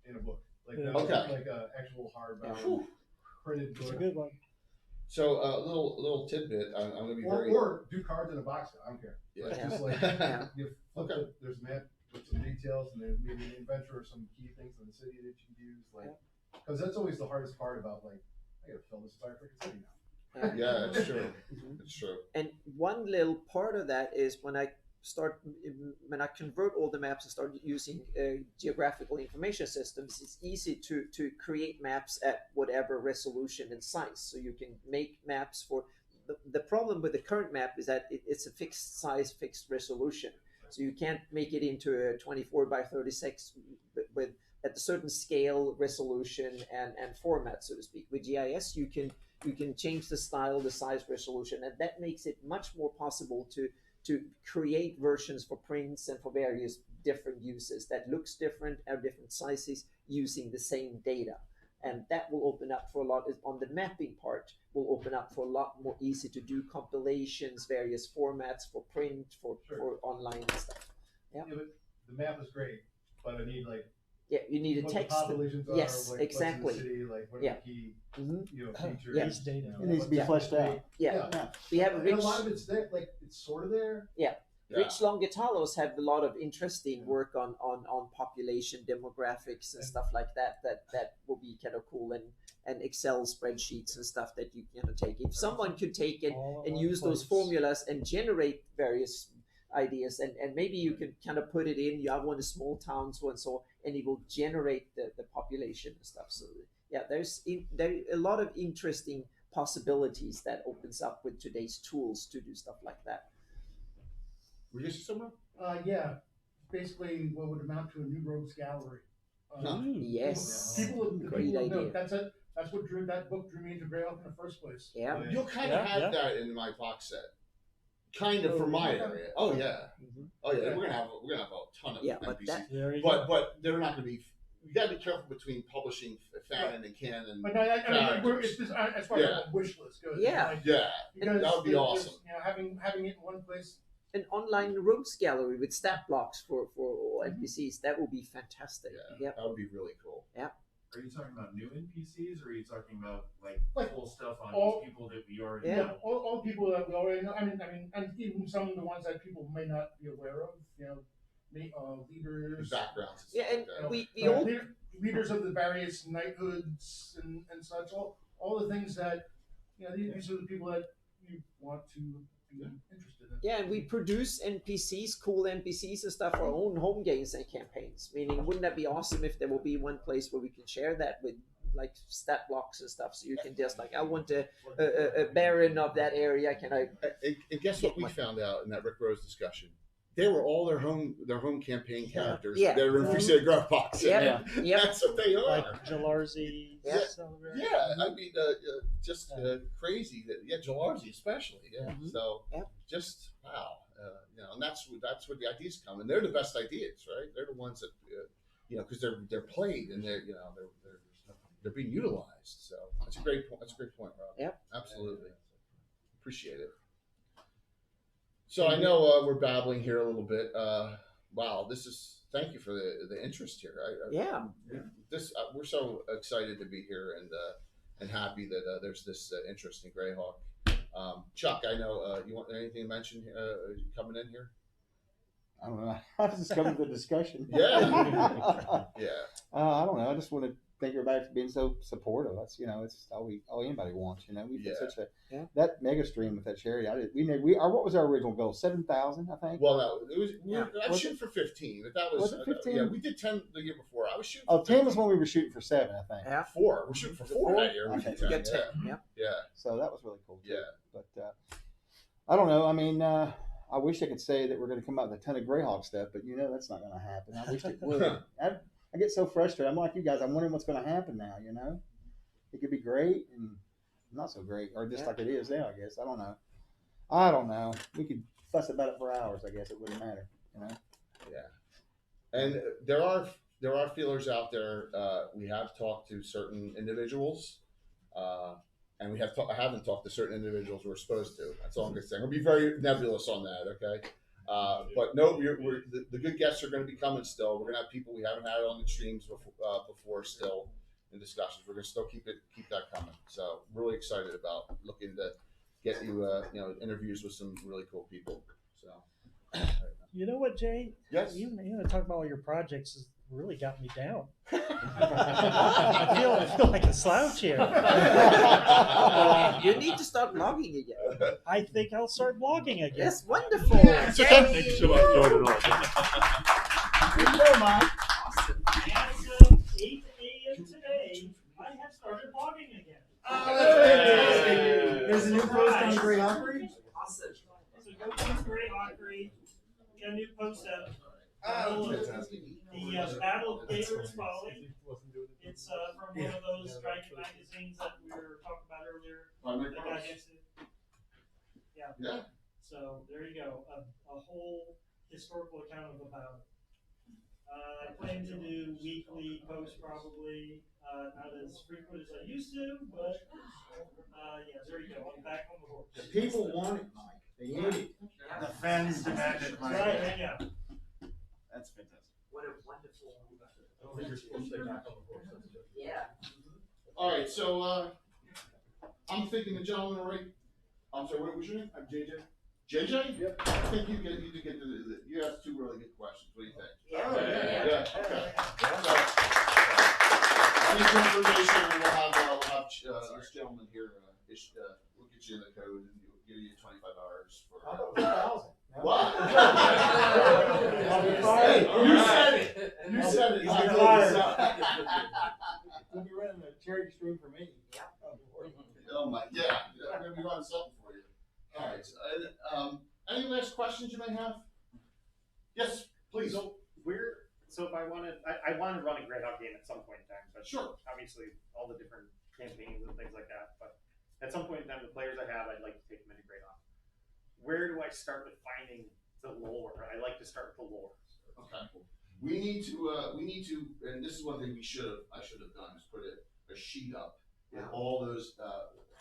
in a book, like Yeah. Okay. like a actual hardbound Whew. printed It's a book. good one. So a little tidbit. I'm going to be very. Or do cards in a box. I don't care. Yeah. Like, just like you flip Okay. there's a map with some details, and there's maybe an adventure or some key things in the city that you can use, like because that's always the hardest part about like I gotta fill this entire freaking city now. Yeah, that's true. It's true. and one little part of that is when I convert all the maps and start using geographical information systems, it's easy to create maps at whatever resolution and size. So you can make maps for the problem with the current map is that it's a fixed size, fixed resolution. So you can't make it into a 24 by 36 with at a certain scale, resolution, and format, so to speak. With GIS, you can change the style, the size, resolution, and that makes it much more possible to create versions for prints and for various different uses that looks different at different sizes using the same data. And that will open up for a lot on the mapping part will open up for a lot more easy to do compilations, various formats for print, for online and stuff. Yeah. But the map is great, but I need like you need a what text. the populations are, Yes, like, exactly. What's in the city, like what are the key features. Yes. Data. It needs to be fleshed out. Yeah. We have a And rich. a lot of it's there, like it's sort of there. Rich Longitalos have a lot of interesting work on population demographics and stuff like that will be kind of cool, and Excel spreadsheets and stuff that you take. If someone could take it All and in use one those place. formulas and generate various ideas, and maybe you could kind of put it in, you have one of small towns, one so, and it will generate the population and stuff. So yeah, there's a lot of interesting possibilities that opens up with today's tools to do stuff like that. Were you somewhere? Yeah, basically what would amount to a new rogues gallery. Yes. People Great would know. idea. That's what that book drew me into Greyhawk in the first place. Yeah. You'll kind of have that in my box set. Kind of for my area. Oh yeah. Oh yeah. We're gonna have a ton of NPCs. But they're not gonna be. You gotta be careful between publishing Fanon and Canon. But no, I mean, it's just as far as the wish list goes. Because that would be awesome. Having it in one place. An online rogues gallery with stat blocks for NPCs, that would be fantastic. Yeah, that would be really cool. Yeah. Are you talking about new NPCs, or are you talking about like cool stuff on all- people that we already Yeah, know? all people that we already know. I mean, and even some of the ones that people may not be aware of. Leaders, backgrounds. Yeah, and we leaders of the various knighthoods and such. All the things that these are the people that you want to be interested in. Yeah, and we produce NPCs, cool NPCs and stuff for our own home games and campaigns. Meaning, wouldn't that be awesome if there will be one place where we can share that with like stat blocks and stuff, so you can just like, I want a baron of that area. Can I? And guess what we found out in that Rick Rose discussion? They were all their home campaign characters. Yeah. They were in Free City Growth Box. Yeah. Yep. That's what they are. Like Jalarzi. Yeah, I mean, just crazy. That Jalarzi especially. Yeah. Mhm. So just wow. And that's where the ideas come, and they're the best ideas, right? They're the ones that because they're played and they're being utilized. So that's a great point. That's a great point, Rob. Yep. Absolutely. Appreciate it. So I know we're babbling here a little bit. Wow, thank you for the interest here. We're so excited to be here and happy that there's this interest in Greyhawk. Chuck, I know you want anything to mention coming in here? I don't know. I was just coming to the discussion. Yeah. Yeah. I don't know. I just want to thank everybody for being so supportive. That's it's all anybody wants. We've been such that mega stream with that charity. What was our original goal? 7,000, I think. Well, no, I was shooting for 15. But that was it 15? Yeah, we did 10 the year before. I was shooting. Oh, 10 was when we were shooting for 7, I think. Yeah. 4. We're shooting for 4 that year. We Okay. did 10. Yeah. So that was really cool. Too. Yeah. But I don't know. I mean, I wish I could say that we're going to come out with a ton of Greyhawk stuff, but that's not going to happen. I wish it would. I get so frustrated. I'm like you guys. I'm wondering what's going to happen now. It could be great and not so great, or just like it is now. I guess I don't know. We could fuss about it for hours. I guess it wouldn't matter. Yeah. And there are feelers out there. We have talked to certain individuals, and I haven't talked to certain individuals we're supposed to. That's all I'm going to say. We'll be very nebulous on that. Okay. But no, the good guests are going to be coming still. We're going to have people we haven't had on the streams before still in discussions. We're going to still keep that coming. So really excited about looking to get you interviews with some really cool people. So you know what, Jay? Yes. You talk about all your projects has really got me down. I feel like a slouch here. You need to start blogging again. I think I'll start blogging again. Yes, wonderful. Thank you so much, Jordan. Good to know, Mike. Awesome. As of 8 a.m. today, I have started blogging again. Hey! There's a new post on Greyhawk. Awesome. So go to Greyhawk. Got a new post up. The Battle of Gator is following. It's from one of those Dragon magazines that we were talking about earlier. That got hinted. Yeah. So there you go. A whole historical account of the battle. I plan to do weekly posts probably. Not as frequent as I used to, but there you go. I'm back on the horse. The people want it, Mike. They need it. The fans demand it, Mike. Right, there you go. That's fantastic. What a wonderful. I don't think you're supposed to stay back on the horse. Yeah. all right. So I'm thinking the gentleman right. I'm sorry. What was your name? I'm JJ. JJ? Yep. I think you get you asked 2 really good questions. What do you think? Yeah. Okay. So, thank you information, and we'll have this gentleman here. We'll get you in the code, and we'll give you $25 for. I thought it was 1,000. What? Hey, you said it. You said it. He's I been know fired. this. We'll be running a charity stream for me. Oh my, yeah. I'm gonna be running something for you. All right. So, any last questions you may have? Yes, please. So if I want to run a Greyhawk game at some point in time, but sure. Obviously all the different campaigns and things like that. But at some point in time, the players I have, I'd like to take them into Greyhawk. Where do I start with finding the lore? I like to start with the lore. Okay. We need to, and this is one thing I should have done is put a sheet up with all those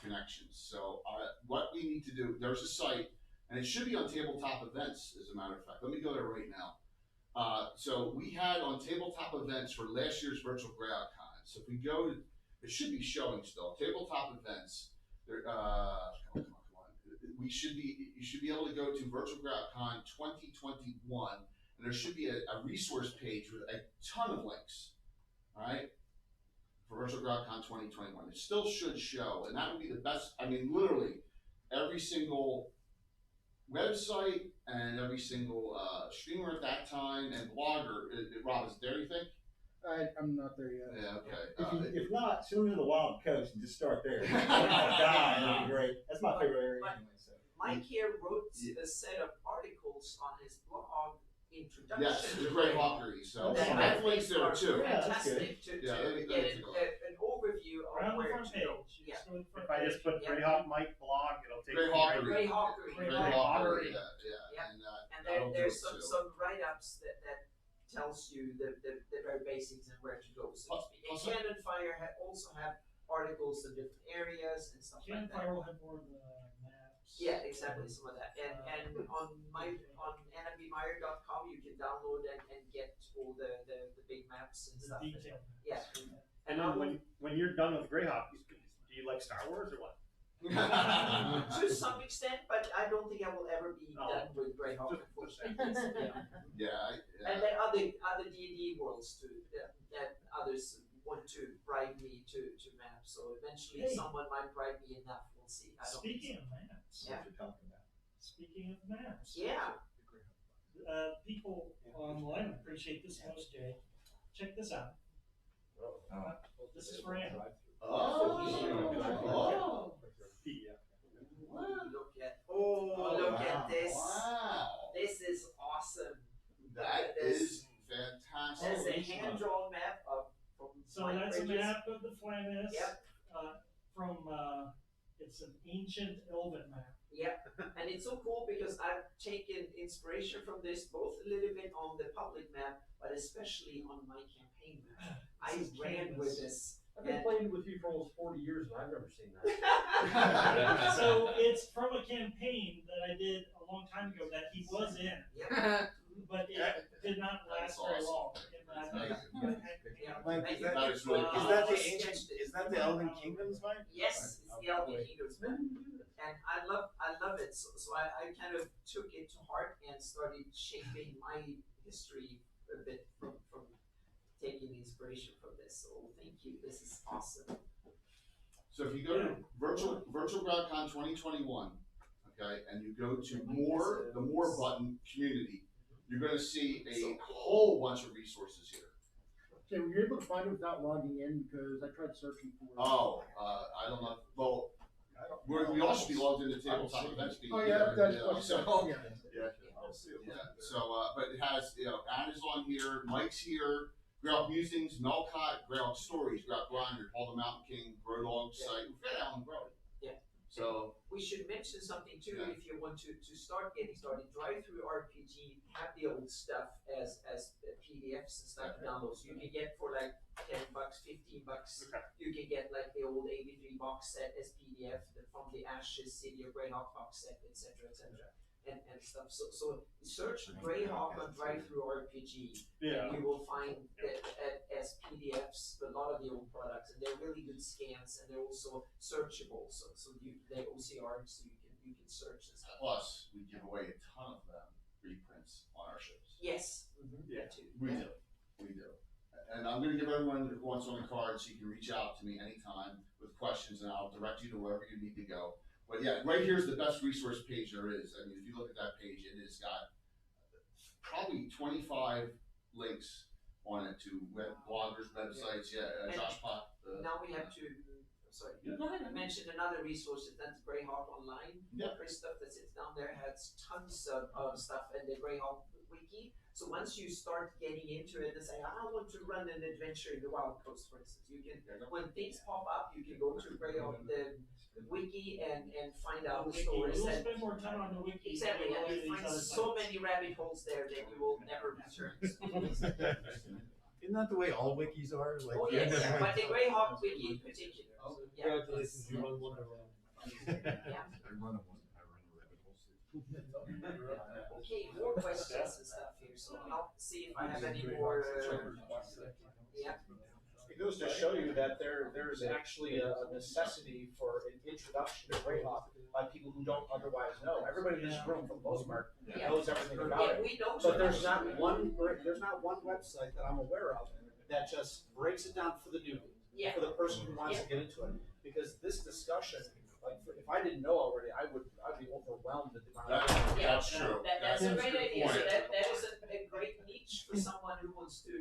connections. So what we need to do, there's a site, and it should be on tabletop events, as a matter of fact. Let me go there right now. So we had on tabletop events for last year's virtual Greyhawk Con. So if we go to, it should be showing still, tabletop events. There, come on. You should be able to go to Virtual Greyhawk Con 2021, and there should be a resource page with a ton of links. All right, for Virtual Greyhawk Con 2021, it still should show, and that would be the best. I mean, literally, every single website and every single streamer at that time and blogger. Rob, is there anything? I'm not there yet. Yeah, okay. If not, send them to the Wild Coast and just start there. Oh my God, that'd be great. That's my favorite area anyway. So. Mike here wrote a set of articles on his blog introduction. Yes, the Greyhawkery. So that I have links there too. Fantastic to get an overview of Around the where front to go. page. Yeah. If I just put Greyhawk Mike blog, it'll take Greyhawkery. Greyhawkery. Yeah. And there's some write-ups that tells you the very basics and where to go, so to speak. And Cannon Fire also have articles in different areas and stuff like that. Fire will have more of the maps. Yeah, exactly, some of that. And on nmbmeyer.com you can download and get all the big maps and stuff. Detail. Yeah. And then when you're done with Greyhawk, do you like Star Wars or what? To some extent, but I don't think I will ever be done with Greyhawk, unfortunately. And there are other D&D worlds too that others want to bribe me to map. So eventually someone might bribe me enough. We'll see. Speaking of maps, yeah. Speaking of maps, yeah. People online appreciate this most, Jay. Check this out. This is for Anna. Look at this. Wow. This is awesome. That is fantastic. There's a hand-drawn map So that's a map of the Flannis. Yep. From it's an ancient Elven map. Yep. And it's so cool because I've taken inspiration from this both a little bit on the public map, but especially on my campaign map. I ran with this. I've been playing with you for almost 40 years and I've never seen that. So it's from a campaign that I did a long time ago that he was in. Yep. But it did not last very long. Mike, is that the Elven Kingdoms, Mike? Yes, it's the Elven Kingdoms map. And I love it. So I kind of took it to heart and started shaping my history a bit from taking inspiration from this. So thank you. This is awesome. So if you go to Virtual GrowdCon 2021, okay, and you go to more, the more button community, you're going to see a whole bunch of resources here. Okay, were you able to find it without logging in? Because I tried searching for it. I don't know. Well, we all should be logged into tabletop events. Oh yeah, that's what So, but it has, Anna's on here, Mike's here, Greyhawk Musings, Melcott, Greyhawk Stories, Greyhawk Grinder, Paul the Mountain King, Grodog site. We've got Alan Grody. Yeah. So we should mention something too. If you want to start getting started, Drive Through RPG have the old stuff as PDFs and stuff downloads. You can get for like $10, $15. You can get like the old AV3 box set as PDF from the Ashes City of Greyhawk box set, etc., and stuff. So search Greyhawk on Drive Through RPG, and you will find that as PDFs a lot of the old products, and they're really good scans, and they're also searchable. So they're OCR, so you can search and stuff. Plus, we give away a ton of them reprints on our shows. Yes. Yeah. We do. And I'm going to give everyone who wants on the card so you can reach out to me anytime with questions, and I'll direct you to wherever you need to go. But yeah, right here's the best resource page there is. I mean, if you look at that page, it has got probably 25 links on it to bloggers, websites. Josh Pop. Now we have to. Sorry, I mentioned another resource, that's Greyhawk Online. Christoph that sits down there has tons of stuff in the Greyhawk wiki. So once you start getting into it and say, I want to run an adventure in the Wild Coast, for instance, you can, when things pop up, you can go to Greyhawk, the wiki and find out the stories. You'll spend more time on the wiki. Exactly, and you find so many rabbit holes there that you will never return. Isn't that the way all wikis are? Like, oh yes, but the Greyhawk wiki in particular. So, congratulations, you run one around. Yeah. I run a rabbit hole suit. Okay, more questions and stuff here. So I'll see if I have any more. It goes to show you that there's actually a necessity for an introduction to Greyhawk by people who don't otherwise know. Everybody in this room, for the most part, knows everything about it. We know, but there's not one website that I'm aware of that just breaks it down for the newbie, for the person who wants to get into it. Because this discussion like if I didn't know already, I'd be overwhelmed at the amount. That's true. That's a great idea. So point. that is a great niche for someone who wants to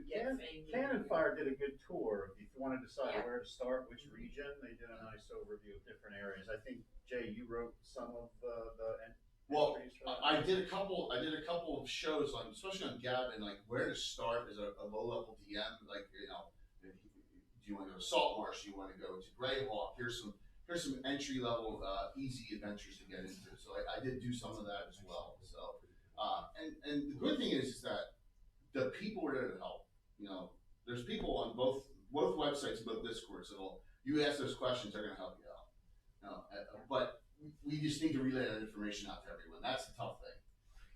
get fame. Cannon Fire did a good tour. If you want to decide where to start, which region, they did a nice overview of different areas. I think Jay, you wrote some of Well, entries for that. I did a couple of shows on, especially on Gavin, like where to start as a low level DM. Like, you know, do you want to go to Saltmarsh? Do you want to go to Greyhawk? Here's some entry level easy adventures to get into. So I did do some of that as well. So and the good thing is that the people are there to help. You know, there's people on both websites and both Discords that'll, you ask those questions, they're going to help you out. You know, but we just need to relay that information out to everyone. That's the tough thing.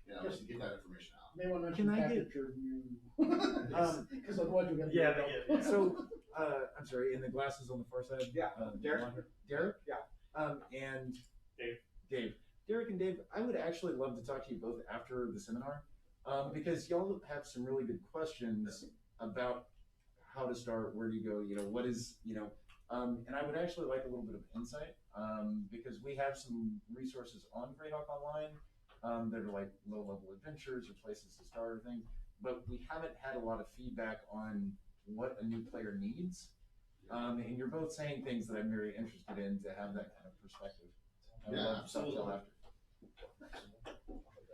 You know, just to get that information out. May want to mention temperature view. Because otherwise we're going to So, I'm sorry, in the glasses on the far side? Yeah, Derek? Derek? Yeah. And Dave. Derek and Dave, I would actually love to talk to you both after the seminar, because y'all have some really good questions about how to start, where do you go, you know, what is, you know, and I would actually like a little bit of insight, because we have some resources on Greyhawk Online that are like low-level adventures or places to start or things, but we haven't had a lot of feedback on what a new player needs. And you're both saying things that I'm very interested in to have that kind of perspective. Yeah, absolutely.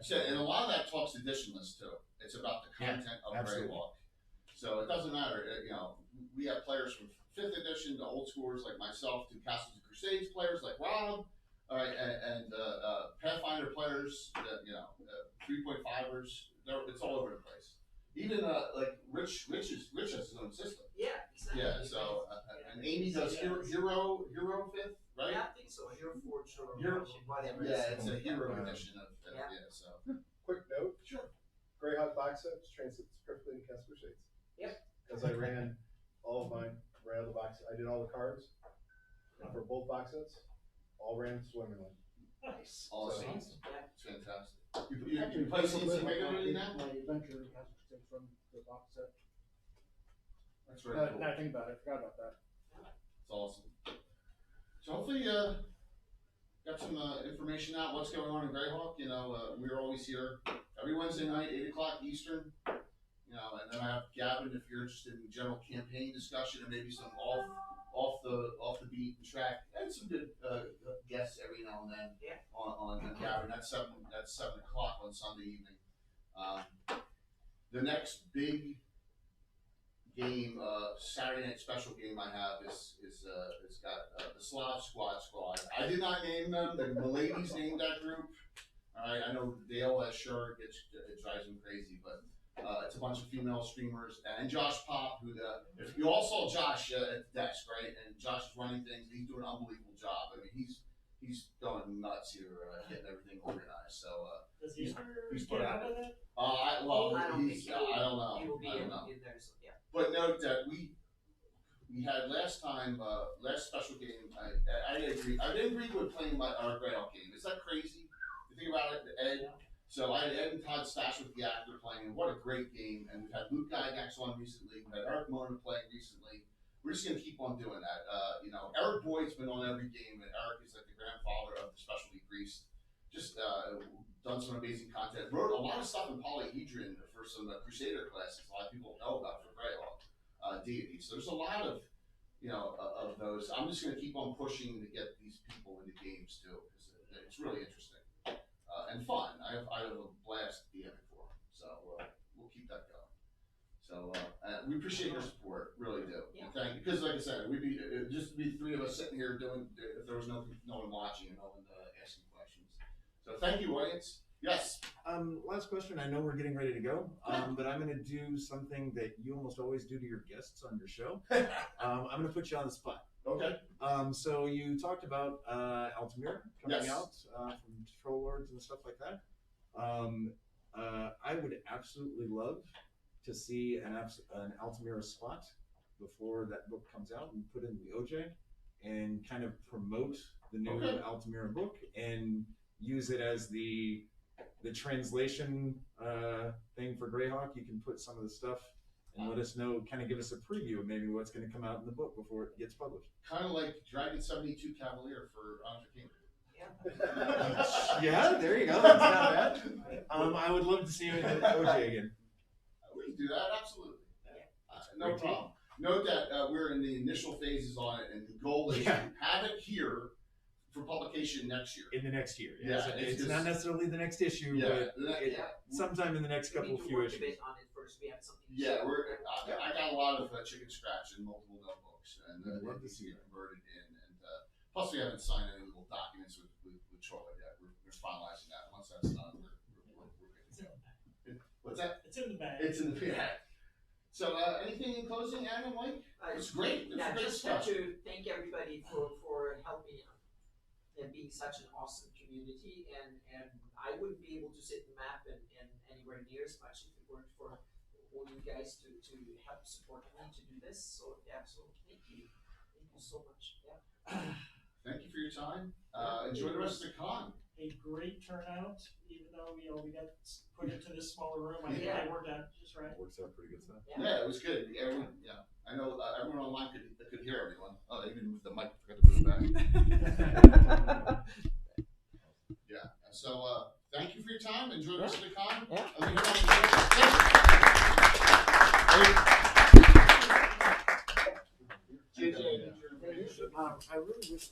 So, and a lot of that talks edition list too. It's about the content of Greyhawk. So it doesn't matter, you know, we have players from 5th edition to old schoolers like myself, to Castles and Crusades players like Rob, and Pathfinder players, you know, 3.5ers. It's all over the place. Even like Rich has his own system. Yeah, exactly. Yeah. So and Amy does Hero 5th, right? Yeah, I think so. Hero Forge or whatever. Yeah, it's a Hero edition of so. Quick note. Sure. Greyhawk box set translates perfectly into Cast Crusades. Yep. Because I ran all of mine, ran all the box. I did all the cards for both box sets. All ran swimmingly. Nice. Awesome. So, It's fantastic. You play CNC regularly now? My adventure has to take from the box set. That's very cool. Now I think about it, I forgot about that. It's awesome. So hopefully, got some information out what's going on in Greyhawk. You know, we're always here every Wednesday night, 8 o'clock Eastern. You know, and then I have Gavin if you're interested in general campaign discussion and maybe some off the beat track and some good guests every now and then on Gavin. That's 7 o'clock on Sunday evening. The next big game, Saturday night special game I have is it's got the Slav Squad. I did not name them. The ladies named that group. All right, I know Dale sure it drives him crazy, but it's a bunch of female streamers and Josh Pop, who if you all saw Josh at the desk, right? And Josh is running things. He's doing an unbelievable job. I mean, he's going nuts here, getting everything organized. So does he he's get out of that? I don't know. He will be in there. So, yeah. But note that we had last special game. I agree. I didn't agree with playing our Greyhawk game. Is that crazy? You think about it, Ed. So I had Ed and Todd Stash with the actor playing, and what a great game. And we've had Luke Gygax on recently. We've had Eric Mona playing recently. We're just gonna keep on doing that. You know, Eric Boyd's been on every game, and Eric is like the grandfather of the specialty priest. Just done some amazing content. Wrote a lot of stuff in Polyhedron for some Crusader classes. A lot of people know about for Greyhawk deities. So there's a lot of of those. I'm just gonna keep on pushing to get these people into games too, because it's really interesting. And fun. I have a blast DMing for them, so we'll keep that going. So we appreciate your support, really do. Yeah. Thank you, because like I said, it'd just be 3 of us sitting here doing if there was no one watching and no one asking questions. So thank you, audience. Yes. Last question. I know we're getting ready to go, but I'm going to do something that you almost always do to your guests on your show. I'm going to put you on the spot. Okay. So you talked about Altamira coming out from Troll Lords and stuff like that. I would absolutely love to see an Altamira spot before that book comes out and put in the OJ and kind of promote the new Altamira book and use it as the translation thing for Greyhawk. You can put some of the stuff and let us know, kind of give us a preview of maybe what's going to come out in the book before it gets published. Kind of like Dragon 72 Cavalier for Honor King. Yeah, there you go. That's not bad. I would love to see you in OJ again. We can do that, absolutely. No problem. Note that we're in the initial phases on it, and the goal is to have it here for publication next year. In the next year. Yeah, it's not necessarily the next issue, but sometime in the next couple few issues. On it first. We have something. Yeah, I got a lot of chicken scratch in multiple notebooks, and I'd love to see it converted in. And plus, we haven't signed any little documents with Charlotte yet. We're finalizing that. Once that's done, we're good. What's that? It's in the bag. It's in the bag. So, anything in closing, Adam, Mike? It's great. It's great just stuff. have to thank everybody for helping out and being such an awesome community. And I wouldn't be able to sit in Map and anywhere near as much if it weren't for all you guys to help support me to do this. So thank you so much. Yeah. Thank you for your time. Enjoy the rest of the con. A great turnout, even though we got put into this smaller room. I think it worked out just right. Works out pretty good stuff. Yeah, it was good. Everyone, I know everyone online could hear everyone. Oh, they even moved the mic. Forgot to move it back. Yeah. So thank you for your time. Enjoy the rest of the con. Yeah. I really wish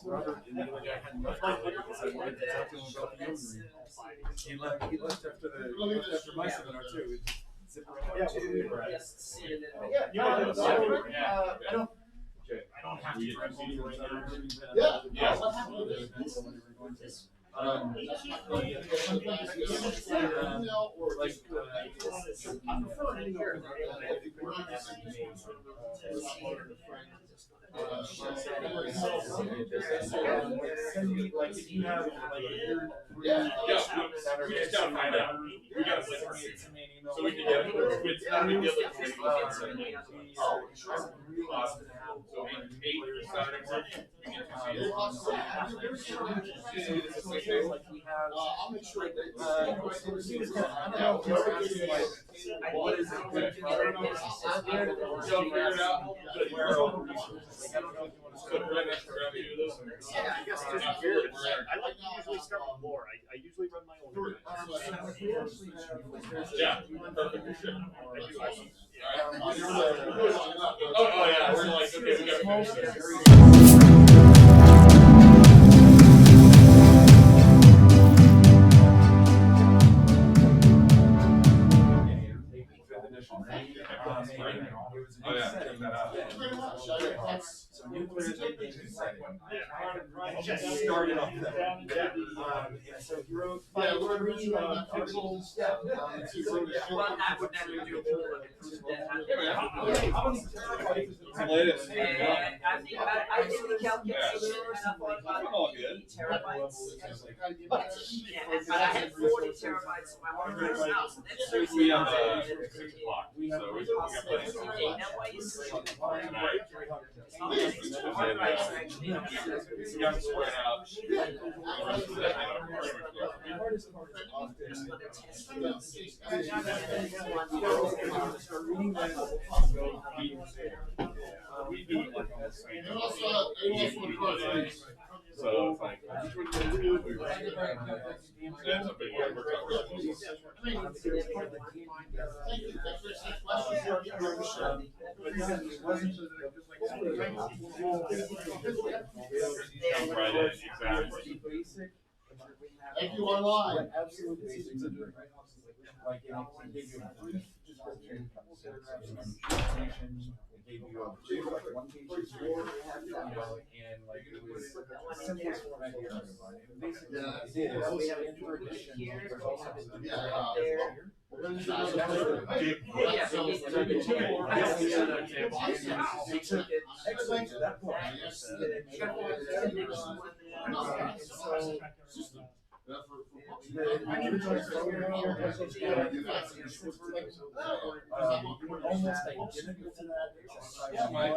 Robert and the other guy hadn't left because I wanted to talk to him about the Elven Map. He left after my seminar too. I don't have to run home right now. Yeah. Like if you have we just gotta find out. We gotta play for it. So we can get it. It's not a big deal. So 8 Saturday we get to see it. I'll make sure that what is it? I don't know. Yeah, I guess just curious. I like to usually start with lore. I usually run my own. Yeah, perfect. Oh yeah, we're like, okay, we gotta finish this. Oh yeah, check that out. So nuclear just started off that. And so he wrote three articles. He wrote a short. I would never do Latest. And I did the calculation and I thought about 80 terabytes. But I had 40 terabytes in my hard drive now, so that's 13. We have 6 o'clock. So we got plenty of time. Now why is it? We got to spread out. We do it like almost same. So it's like, that's a big one. Jump right in, exactly. Thank you online. Absolute basics of it. Like it gave you a brief description, a couple paragraphs of information. It gave you a brief, like 1-page report, and like it was the simplest format here. And basically, what it did is we have an introduction. There's also they took excellent to that point. I need to try to slow down. Almost identical to that. Yeah, Mike.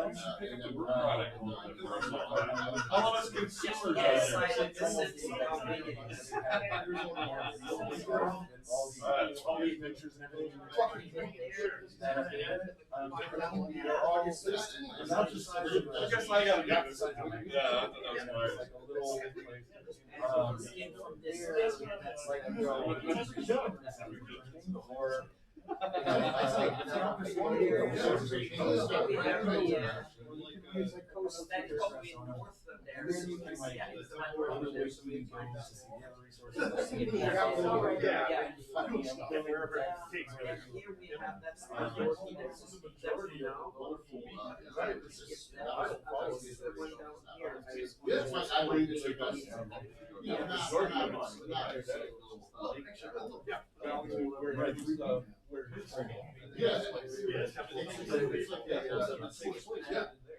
All of us consumers. All the adventures and everything. I guess I gotta get this. Yeah, that's Like a little that's like or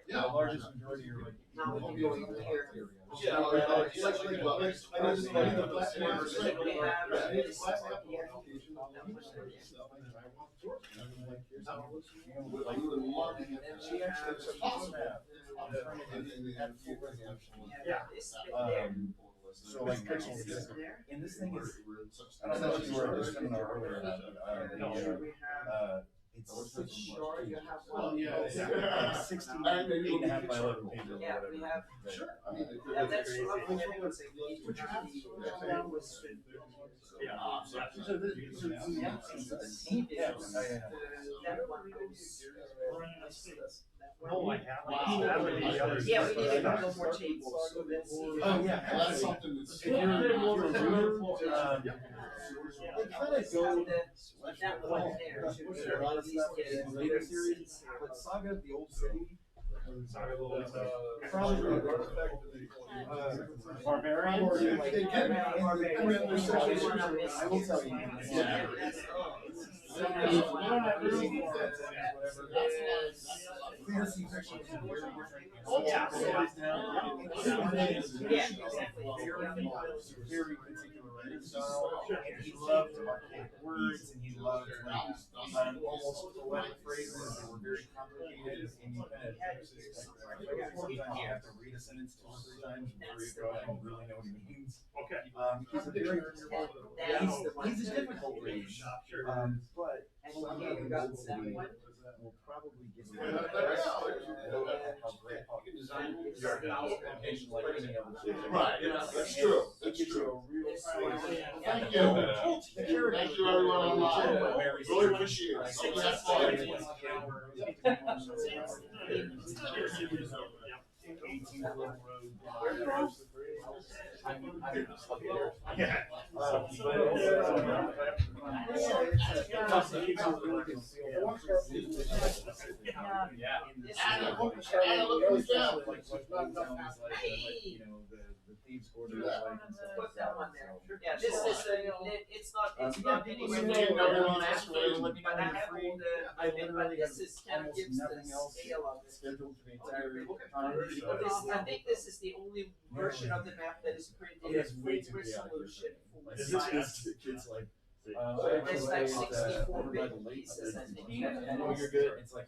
Yeah, the largest majority are like so like and this thing is I don't know if you were just in our earlier it's 16 8.5 by 11 pages or whatever. We have Sure. that's roughly everyone's like Oh, I have. That would be the other. Yeah, we need a couple more tables. So let's see. Oh yeah, that's something that's. If you're a reader, they kind of go that one there. a lot of stuff in the later series, but Saga of the Old City. Probably Barbarians. I will tell you. Fantasy fiction is very very particular writing style, and he loved archaic words, and he loved almost poetic phrases that were very complicated, and you kind of sometimes you have to read a sentence 2 or 3 times before you go and really know what he means. Okay. He's a very he's a difficult read, but will probably get you how Greyhawk is like any other. Right, that's true. That's true. Thank you. Thank you, everyone online. Really appreciate it. Put that one there. Yeah, this is it's not anywhere near but I have but this is kind of gives the scale of it. Scheduled for the entire I think this is the only version of the map that is printed It's way too resolution. Kids like It's like 64 bit pieces, I think. know you're good. It's like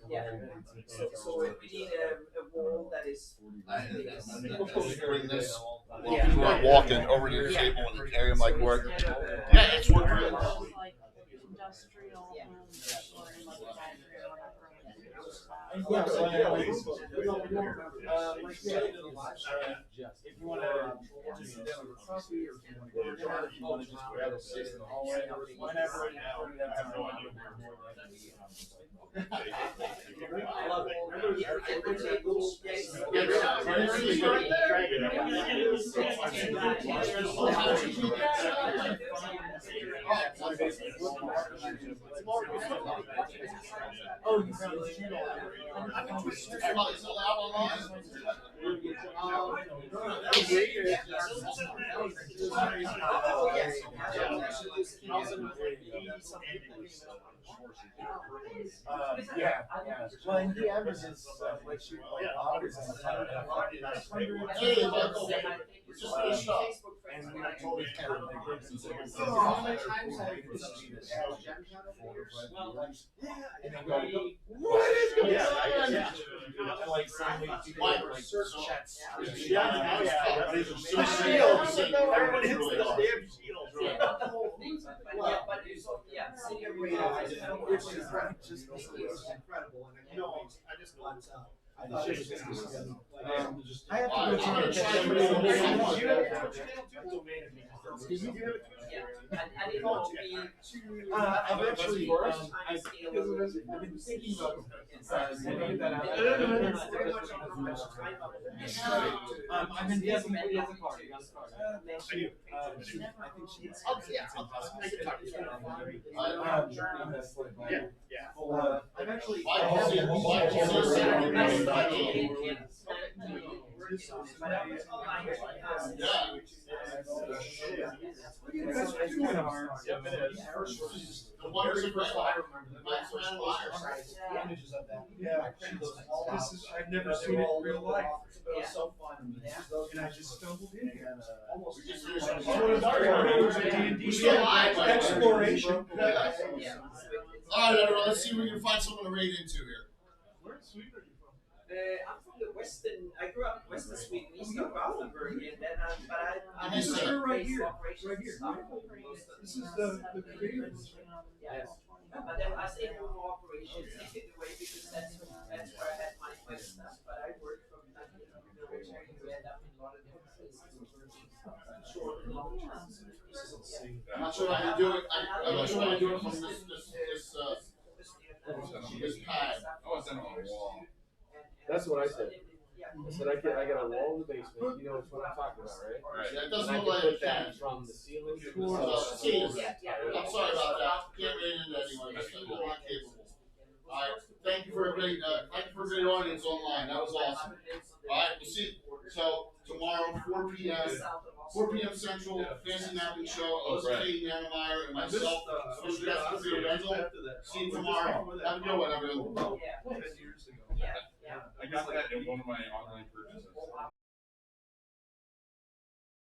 So we need a wall that is. Bring this. While people are walking over to the table and carry them like work. Yeah, it's work. Like industrial. If you want to just sit down with coffee, or if you want to just grab a seat in the hallway, whenever oh, you found this channel. Is it allowed online? Yeah. Well, and he averages like shooting like hours and Hey, Michael, we just finished up. And we were told it's kind of like How many times have you seen this Gen Con over the years? and they go, what is going on? And like suddenly people were like search chats. The shields. Everyone hits the damn shields. But senior grade, which is just incredible. And I just know it's I have to go I've actually, I've been thinking about getting that out. I've been guessing that he has a card. He has a card. I think she's. I can talk to you. I've actually. I've never seen it in real life. It was so fun. And I just stumbled in here. Almost. Exploration. All right, everyone, let's see if we can find someone to raid into here. Where in Sweden are you from? I'm from the western. I grew up in western Sweden, east of Gothenburg, and then I This is right here. operations Right here. This is the creator. Yes. But then I say home operations in a way because that's where I had my stuff. But I worked from military. We end up in a lot of different places. I'm not sure how to do it. I'm not sure how to do it from this pad. Oh, it's on the wall. That's what I said. I said I got a wall in the basement. You know what I'm talking about, right? Right. Yeah, it doesn't and look I like can it put that can. from the ceiling to the I'm sorry about that. Can't read into anyone. That's not capable. All right. Thank you for a great audience online. That was awesome. All right. We'll see. So tomorrow, 4 p.m. 4 p.m. Central, Fancy Mapping Show. Kate Nannemeyer and myself. Special guest Computer Rental. See you tomorrow. Have a good one, everyone. 10 years ago. I got that in one of my online purchases.